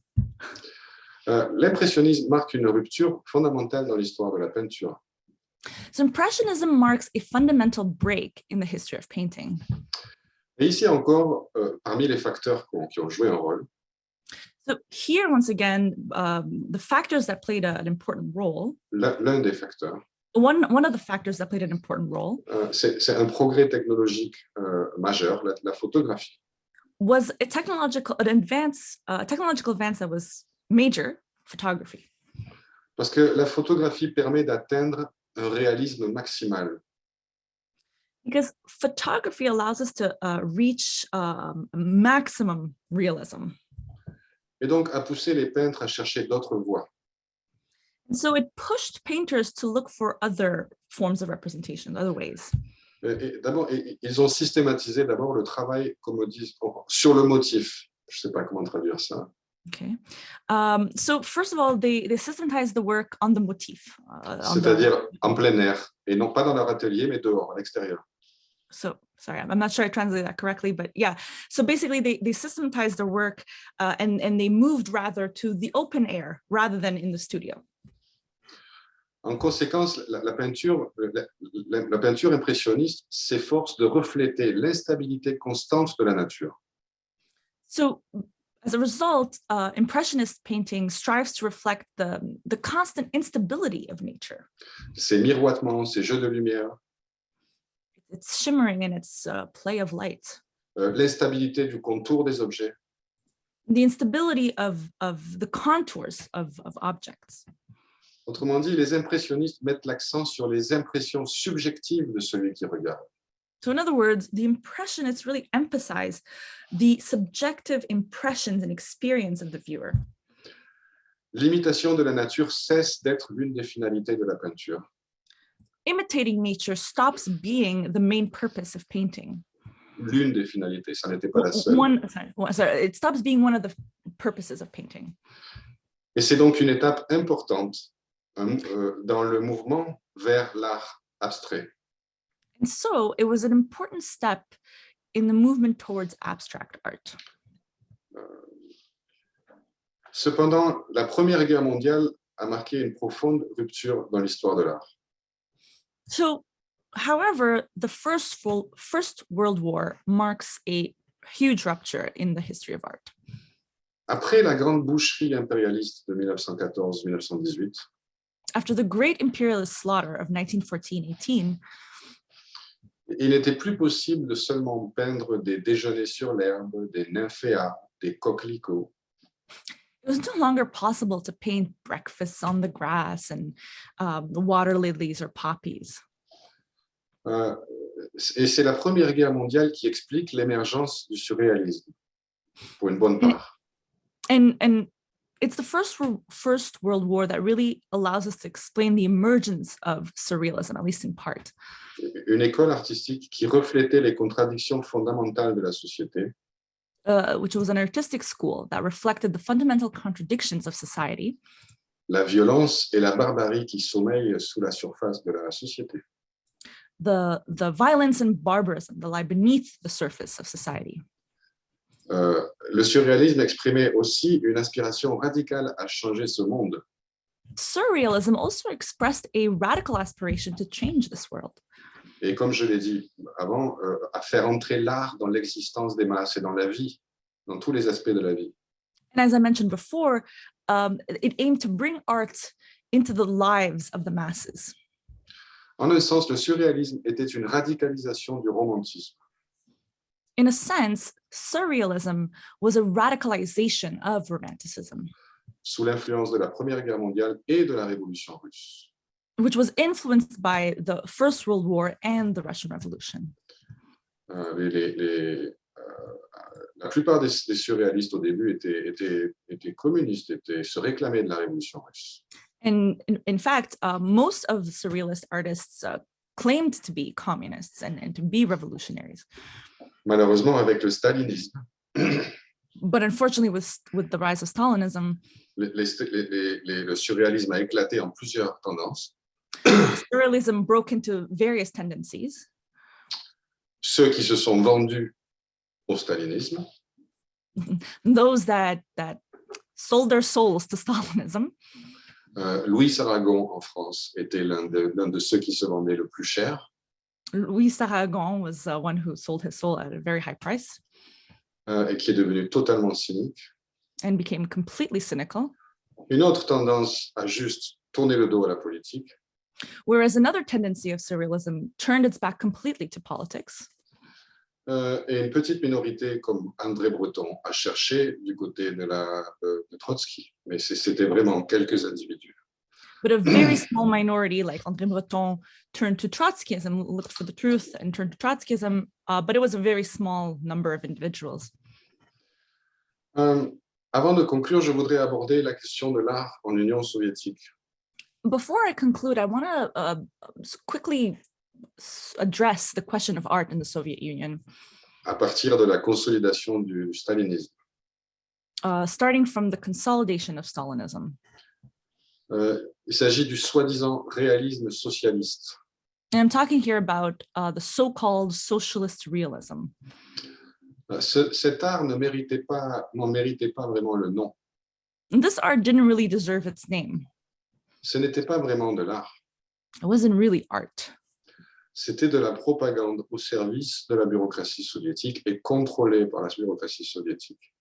L'impressionnisme marque une rupture fondamentale dans l'histoire de la peinture. So Impressionism marks a fundamental break in the history of painting. Et ici encore, parmi les facteurs qui ont joué un rôle, so here, once again, the factors that played an important role, l'un des facteurs, one of the factors that played an important role, c'est un progrès technologique majeur, la photographie. Was a technological advance that was major, photography. Parce que la photographie permet d'atteindre un réalisme maximal. Because photography allows us to reach maximum realism. Et donc à pousser les peintres à chercher d'autres voies. And so it pushed painters to look for other forms of representation, other ways. D'abord, ils ont systématisé le travail, comme on dit, sur le motif. Je ne sais pas comment traduire ça. Okay. So first of all, they systematize the work on the motif. C'est-à-dire en plein air, et non pas dans leur atelier, mais dehors, à l'extérieur. So sorry, I'm not sure I translated that correctly, but yeah. So basically they systematized their work and they moved rather to the open air rather than in the studio. En conséquence, la peinture impressionniste s'efforce de refléter l'instabilité constante de la nature. So as a result, Impressionist painting strives to reflect the constant instability of nature. Ces miroitements, ces jeux de lumière, It's shimmering in its play of light. l'instabilité du contour des objets. The instability of the contours of objects. Autrement dit, les impressionnistes mettent l'accent sur les impressions subjectives de celui qui regarde. So in other words, the Impressionists really emphasize the subjective impressions and experience of the viewer. L'imitation de la nature cesse d'être l'une des finalités de la peinture. Imitating nature stops being the main purpose of painting. L'une des finalités, ça n'était pas la seule. It stops being one of the purposes of painting. Et c'est donc une étape importante dans le mouvement vers l'art abstrait. And so it was an important step in the movement towards abstract art. Cependant, la Première Guerre mondiale a marqué une profonde rupture dans l'histoire de l'art. So, however, the First World War marks a huge rupture in the history of art. Après la grande boucherie impérialiste de 1914-1918, After the great imperialist slaughter of 1914-18, il n'était plus possible de seulement peindre des déjeuners sur l'herbe, des nymphéas, des coquelicots. it was no longer possible to paint breakfasts on the grass and the water lilies or poppies. Et c'est la Première Guerre mondiale qui explique l'émergence du surréalisme, pour une bonne part. And it's the First World War that really allows us to explain the emergence of surrealism, at least in part. Une école artistique qui reflétait les contradictions fondamentales de la société. Which was an artistic school that reflected the fundamental contradictions of society. La violence et la barbarie qui sommeillent sous la surface de la société. The violence and barbarism that lie beneath the surface of society. Le surréalisme exprimait aussi une aspiration radicale à changer ce monde. Surrealism also expressed a radical aspiration to change this world. Et comme je l'ai dit avant, à faire entrer l'art dans l'existence des masses et dans la vie, dans tous les aspects de la vie. And as I mentioned before, it aimed to bring art into the lives of the masses. En un sens, le surréalisme était une radicalisation du romantisme. In a sense, surrealism was a radicalization of romanticism, Sous l'influence de la Première Guerre mondiale et de la Révolution russe. which was influenced by the First World War and the Russian Revolution. La plupart des surréalistes au début étaient communistes, se réclamaient de la Révolution russe. And in fact, most of the surrealist artists claimed to be communists and to be revolutionaries. Malheureusement, avec le stalinisme, But unfortunately, with the rise of Stalinism, le surréalisme a éclaté en plusieurs tendances. surrealism broke into various tendencies. Ceux qui se sont vendus au stalinisme, Those that sold their souls to Stalinism. Louis Aragon en France était l'un de ceux qui se vendaient le plus cher. Louis Aragon was one who sold his soul at a very high price et qui est devenu totalement cynique. and became completely cynical. Une autre tendance a juste tourné le dos à la politique. Whereas another tendency of surrealism turned its back completely to politics. Et une petite minorité comme André Breton a cherché du côté de Trotsky, mais c'était vraiment quelques individus. But a very small minority like André Breton turned to Trotskyism, looked for the truth and turned to Trotskyism, but it was a very small number of individuals. Avant de conclure, je voudrais aborder la question de l'art en Union soviétique. Before I conclude, I want to quickly address the question of art in the Soviet Union. À partir de la consolidation du stalinisme. starting from the consolidation of Stalinism. Il s'agit du soi-disant réalisme socialiste. And I'm talking here about the so-called socialist realism. Cet art n'en méritait pas vraiment le nom. And this art didn't really deserve its name. Ce n'était pas vraiment de l'art. It wasn't really art. C'était de la propagande au service de la bureaucratie soviétique et contrôlée par la bureaucratie soviétique.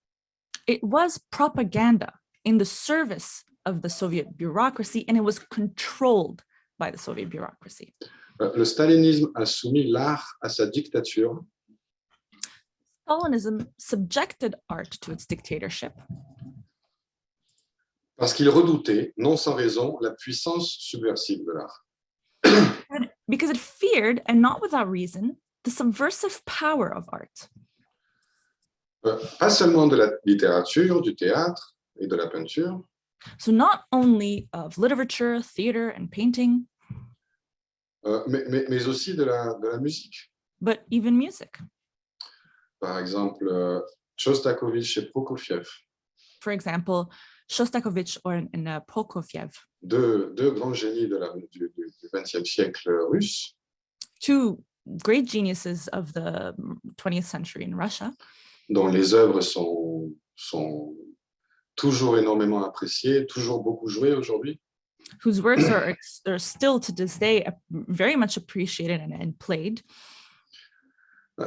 It was propaganda in the service of the Soviet bureaucracy, and it was controlled by the Soviet bureaucracy. Le stalinisme a soumis l'art à sa dictature. Stalinism subjected art to its dictatorship Parce qu'il redoutait, non sans raison, la puissance subversive de l'art. because it feared, and not without reason, the subversive power of art. Pas seulement de la littérature, du théâtre et de la peinture, So not only of literature, theater, and painting, mais aussi de la musique. but even music. Par exemple, Shostakovich et Prokofiev, For example, Shostakovich or Prokofiev, deux grands génies du XXe siècle russe, two great geniuses of the 20th century in Russia, dont les œuvres sont toujours énormément appréciées, toujours beaucoup jouées aujourd'hui. whose works are still to this day very much appreciated and played.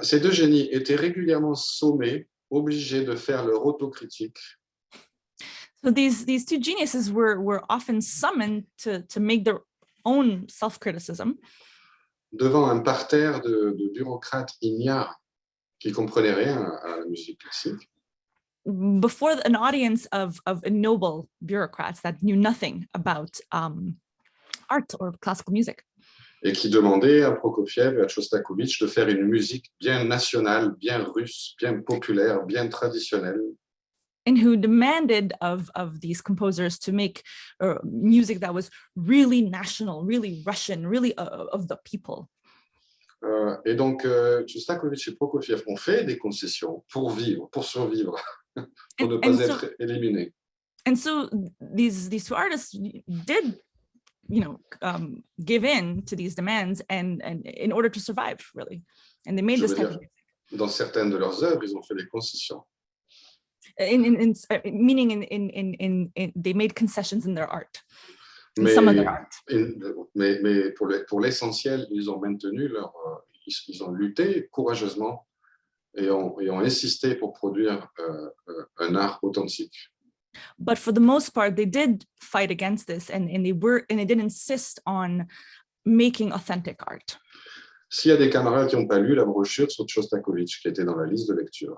Ces deux génies étaient régulièrement sommés, obligés de faire leur autocritique. So these two geniuses were often summoned to make their own self-criticism devant un parterre de bureaucrates ignares qui ne comprenaient rien à la musique classique. before an audience of noble bureaucrats that knew nothing about art or classical music. Et qui demandaient à Prokofiev et à Shostakovich de faire une musique bien nationale, bien russe, bien populaire, bien traditionnelle. And who demanded of these composers to make music that was really national, really Russian, really of the people. Et donc, Shostakovich et Prokofiev ont fait des concessions pour vivre, pour survivre, pour ne pas être éliminés. And so these two artists did, give in to these demands and in order to survive, really. And they made this type of music. Dans certaines de leurs œuvres, ils ont fait des concessions. Meaning they made concessions in their art, some of their art. Mais pour l'essentiel, ils ont maintenu ils ont lutté courageusement et ont insisté pour produire un art authentique. But for the most part, they did fight against this, and they did insist on making authentic art. S'il y a des camarades qui n'ont pas lu la brochure sur Shostakovich, qui était dans la liste de lecture.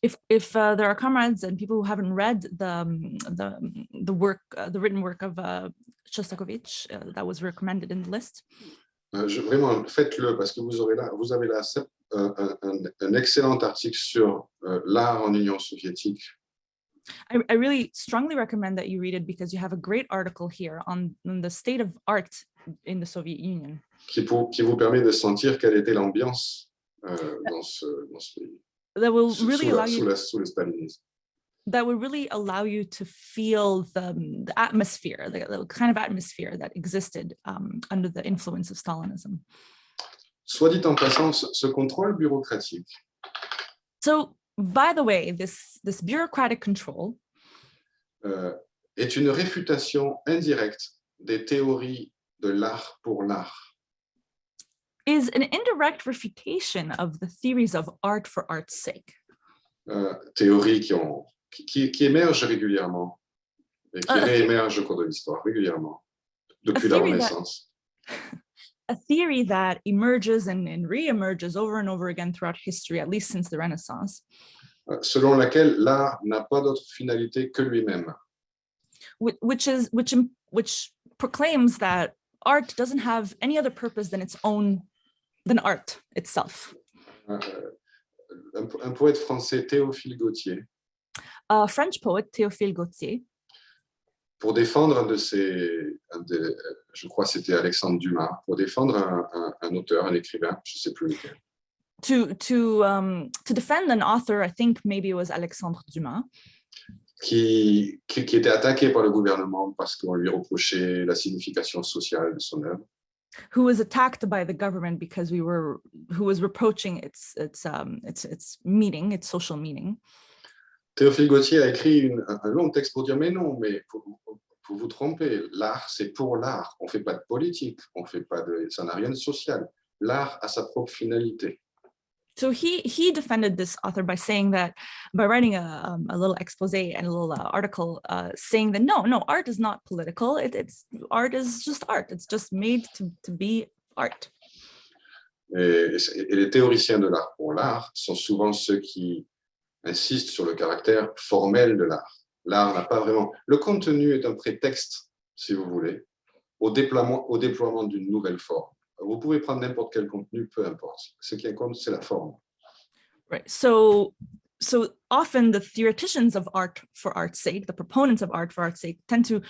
If there are comrades and people who haven't read the work, the written work of Shostakovich that was recommended in the list, vraiment faites-le parce que vous avez là un excellent article sur l'art en Union soviétique. I really strongly recommend that you read it because you have a great article here on the state of art in the Soviet Union. Qui vous permet de sentir quelle était l'ambiance dans ce pays. That will really allow you. Sous le stalinisme. That would really allow you to feel the atmosphere, the kind of atmosphere that existed under the influence of Stalinism. Soit dit en passant, ce contrôle bureaucratique. So, by the way, this bureaucratic control est une réfutation indirecte des théories de l'art pour l'art. Is an indirect refutation of the theories of art for art's sake. Théories qui émergent régulièrement et qui réémergent au cours de l'histoire régulièrement depuis la Renaissance. A theory that emerges and re-emerges over and over again throughout history, at least since the Renaissance. Selon laquelle l'art n'a pas d'autre finalité que lui-même. Which proclaims that art doesn't have any other purpose than art itself. Un poète français, Théophile Gautier, A French poet, Théophile Gautier, pour défendre je crois que c'était Alexandre Dumas, pour défendre un auteur, un écrivain, je ne sais plus lequel. To defend an author, I think maybe it was Alexandre Dumas. qui était attaqué par le gouvernement parce qu'on lui reprochait la signification sociale de son œuvre. Who was attacked by the government because who was reproaching its meaning, its social meaning. Théophile Gautier a écrit un long texte pour dire mais non, mais vous vous trompez, l'art c'est pour l'art, on ne fait pas de politique, ça n'a rien de social. L'art a sa propre finalité. So he defended this author by saying that, by writing a little expose and a little article saying that no, art is not political. Art is just art. It's just made to be art. Et les théoriciens de l'art pour l'art sont souvent ceux qui insistent sur le caractère formel de l'art. L'art n'a pas vraiment... Le contenu est un prétexte, si vous voulez, au déploiement d'une nouvelle forme. Vous pouvez prendre n'importe quel contenu, peu importe. Ce qui compte, c'est la forme. Right. So often the theoreticians of art for art's sake, the proponents of art for art's sake, tend to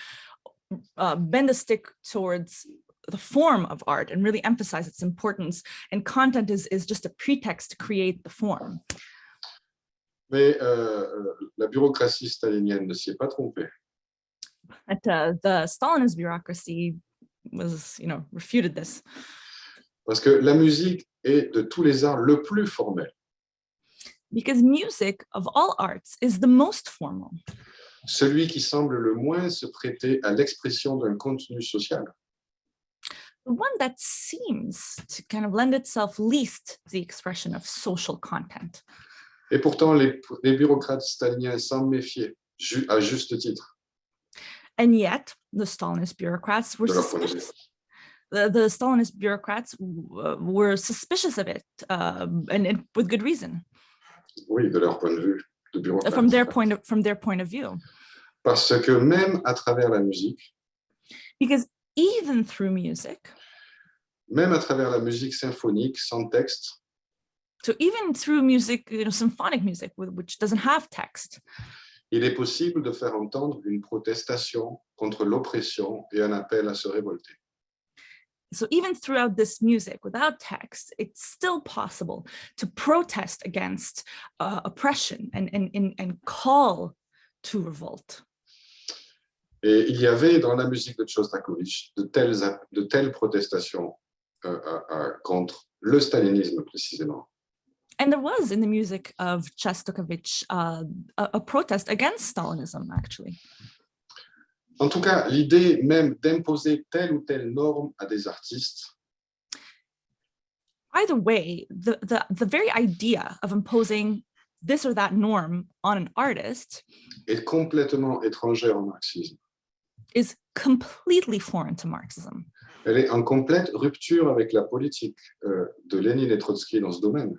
bend the stick towards the form of art and really emphasize its importance. And content is just a pretext to create the form. Mais la bureaucratie stalinienne ne s'y est pas trompée. But the Stalinist bureaucracy was, refuted this. Parce que la musique est de tous les arts le plus formel. Because music of all arts is the most formal. Celui qui semble le moins se prêter à l'expression d'un contenu social. The one that seems to kind of lend itself least to the expression of social content. Et pourtant, les bureaucrates staliniens s'en méfiaient, à juste titre. And yet, the Stalinist bureaucrats were suspicious. The Stalinist bureaucrats were suspicious of it, and with good reason. Oui, de leur point de vue, de bureaucrates. From their point of view. Parce que même à travers la musique, because even through music, même à travers la musique symphonique sans texte, so even through music, symphonic music, which doesn't have text, il est possible de faire entendre une protestation contre l'oppression et un appel à se révolter. So even throughout this music, without text, it's still possible to protest against oppression and call to revolt. Et il y avait dans la musique de Shostakovich de telles protestations contre le stalinisme précisément. And there was in the music of Shostakovich a protest against Stalinism, actually. En tout cas, l'idée même d'imposer telle ou telle norme à des artistes. Either way, the very idea of imposing this or that norm on an artist est complètement étrangère au marxisme. Is completely foreign to Marxism. Elle est en complète rupture avec la politique de Lénine et Trotsky dans ce domaine.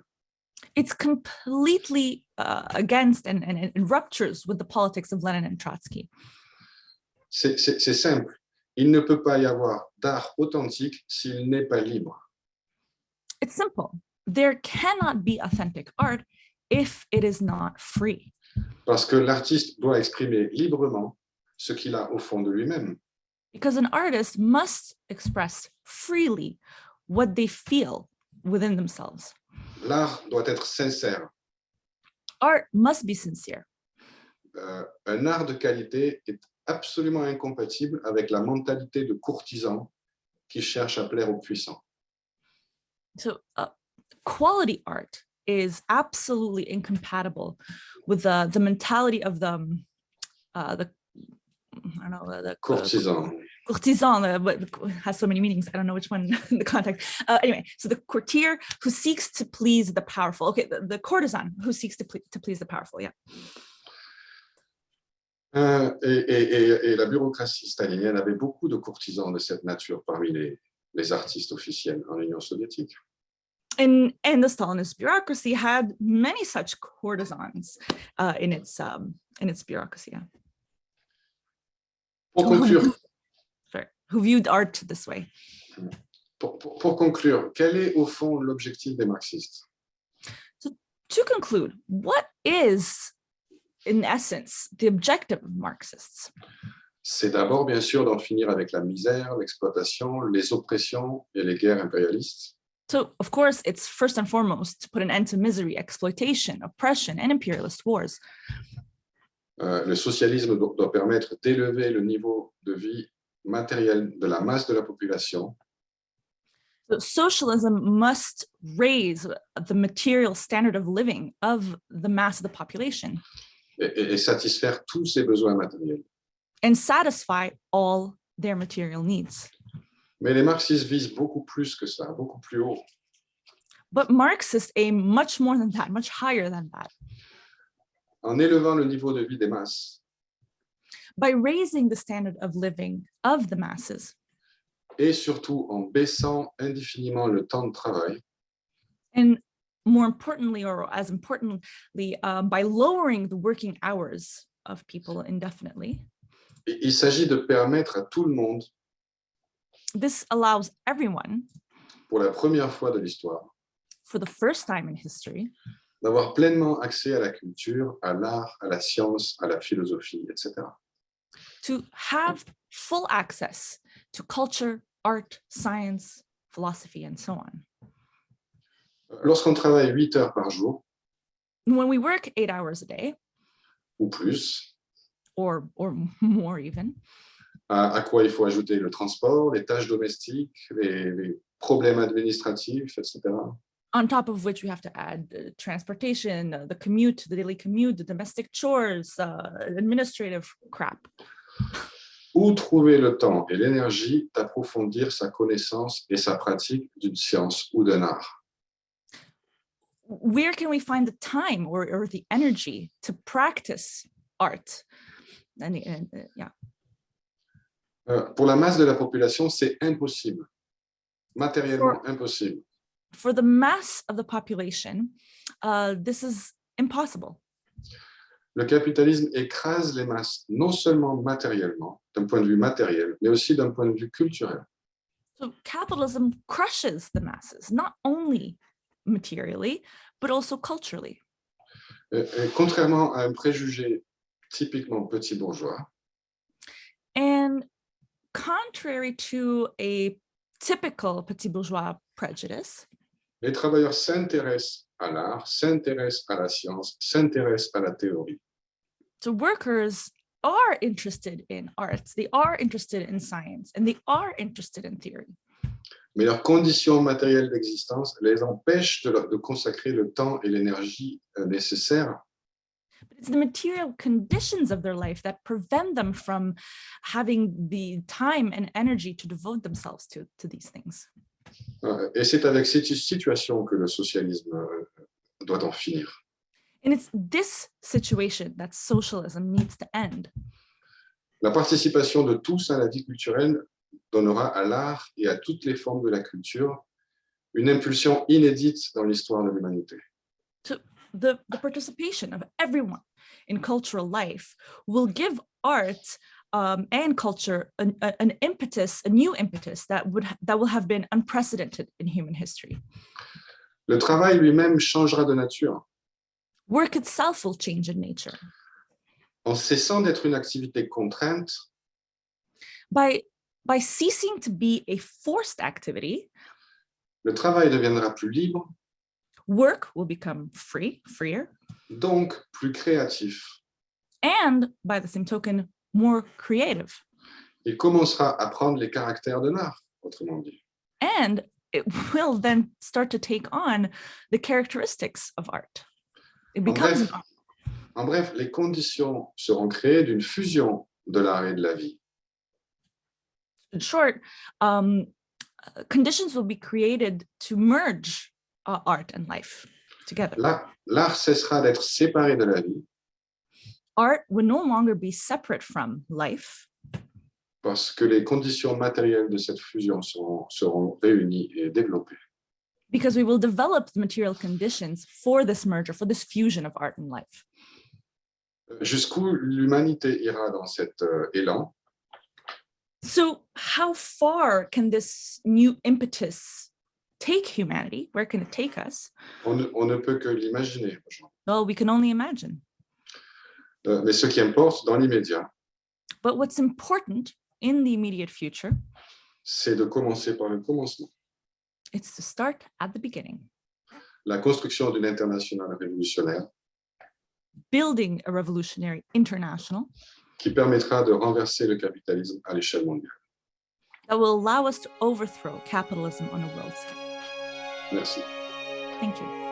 It's completely against and ruptures with the politics of Lenin and Trotsky. C'est simple. Il ne peut pas y avoir d'art authentique s'il n'est pas libre. It's simple. There cannot be authentic art if it is not free. Parce que l'artiste doit exprimer librement ce qu'il a au fond de lui-même. Because an artist must express freely what they feel within themselves. L'art doit être sincère. Art must be sincere. Un art de qualité est absolument incompatible avec la mentalité de courtisan qui cherche à plaire aux puissants. So, quality art is absolutely incompatible with the mentality of the courtisan. Courtisan, but has so many meanings. I don't know which one in the context. Anyway, so the courtier who seeks to please the powerful. Okay, the courtesan who seeks to please the powerful. Yeah. Et la bureaucratie stalinienne avait beaucoup de courtisans de cette nature parmi les artistes officiels en Union soviétique. And the Stalinist bureaucracy had many such courtesans in its bureaucracy. Yeah. Pour conclure, who viewed art this way. Pour conclure, quel est au fond l'objectif des marxistes? So to conclude, what is in essence the objective of Marxists? C'est d'abord bien sûr d'en finir avec la misère, l'exploitation, les oppressions et les guerres impérialistes. So of course, it's first and foremost to put an end to misery, exploitation, oppression, and imperialist wars. Le socialisme doit permettre d'élever le niveau de vie matériel de la masse de la population. So socialism must raise the material standard of living of the mass of the population Et satisfaire tous ses besoins matériels. and satisfy all their material needs. Mais les marxistes visent beaucoup plus que ça, beaucoup plus haut. But Marxists aim much more than that, much higher than that. En élevant le niveau de vie des masses By raising the standard of living of the masses, et surtout en baissant indéfiniment le temps de travail, and more importantly, or as importantly, by lowering the working hours of people indefinitely. il s'agit de permettre à tout le monde, This allows everyone, pour la première fois de l'histoire, for the first time in history, d'avoir pleinement accès à la culture, à l'art, à la science, à la philosophie, etc. to have full access to culture, art, science, philosophy, and so on. Lorsqu'on travaille 8 heures par jour, When we work 8 hours a day, ou plus, or more even, à quoi il faut ajouter le transport, les tâches domestiques, les problèmes administratifs, etc. on top of which we have to add transportation, the commute, the daily commute, the domestic chores, administrative crap. Où trouver le temps et l'énergie d'approfondir sa connaissance et sa pratique d'une science ou d'un art? Where can we find the time or the energy to practice art? Yeah. Pour la masse de la population, c'est impossible, matériellement impossible. For the mass of the population, this is impossible. Le capitalisme écrase les masses, non seulement matériellement, d'un point de vue matériel, mais aussi d'un point de vue culturel. So capitalism crushes the masses, not only materially, but also culturally. Et contrairement à un préjugé typiquement petit bourgeois, And contrary to a typical petit bourgeois prejudice, les travailleurs s'intéressent à l'art, s'intéressent à la science, s'intéressent à la théorie. so workers are interested in arts, they are interested in science, and they are interested in theory. Mais leurs conditions matérielles d'existence les empêchent de consacrer le temps et l'énergie nécessaires But it's the material conditions of their life that prevent them from having the time and energy to devote themselves to these things. Et c'est avec cette situation que le socialisme doit en finir. And it's this situation that socialism needs to end. La participation de tous à la vie culturelle donnera à l'art et à toutes les formes de la culture une impulsion inédite dans l'histoire de l'humanité. So the participation of everyone in cultural life will give art and culture an impetus, a new impetus that will have been unprecedented in human history. Le travail lui-même changera de nature. Work itself will change in nature. En cessant d'être une activité contrainte, By ceasing to be a forced activity, le travail deviendra plus libre, work will become freer, donc plus créatif. and by the same token, more creative. Il commencera à prendre les caractères de l'art, autrement dit. And it will then start to take on the characteristics of art. It becomes an art. En bref, les conditions seront créées d'une fusion de l'art et de la vie. In short, conditions will be created to merge art and life together. L'art cessera d'être séparé de la vie Art will no longer be separate from life parce que les conditions matérielles de cette fusion seront réunies et développées. because we will develop the material conditions for this merger, for this fusion of art and life. Jusqu'où l'humanité ira dans cet élan? So how far can this new impetus take humanity? Where can it take us? On ne peut que l'imaginer. Well, we can only imagine. Mais ce qui importe dans l'immédiat, But what's important in the immediate future, c'est de commencer par le commencement. it's to start at the beginning. La construction d'une internationale révolutionnaire building a revolutionary international qui permettra de renverser le capitalisme à l'échelle mondiale. that will allow us to overthrow capitalism on a world scale. Merci. Thank you.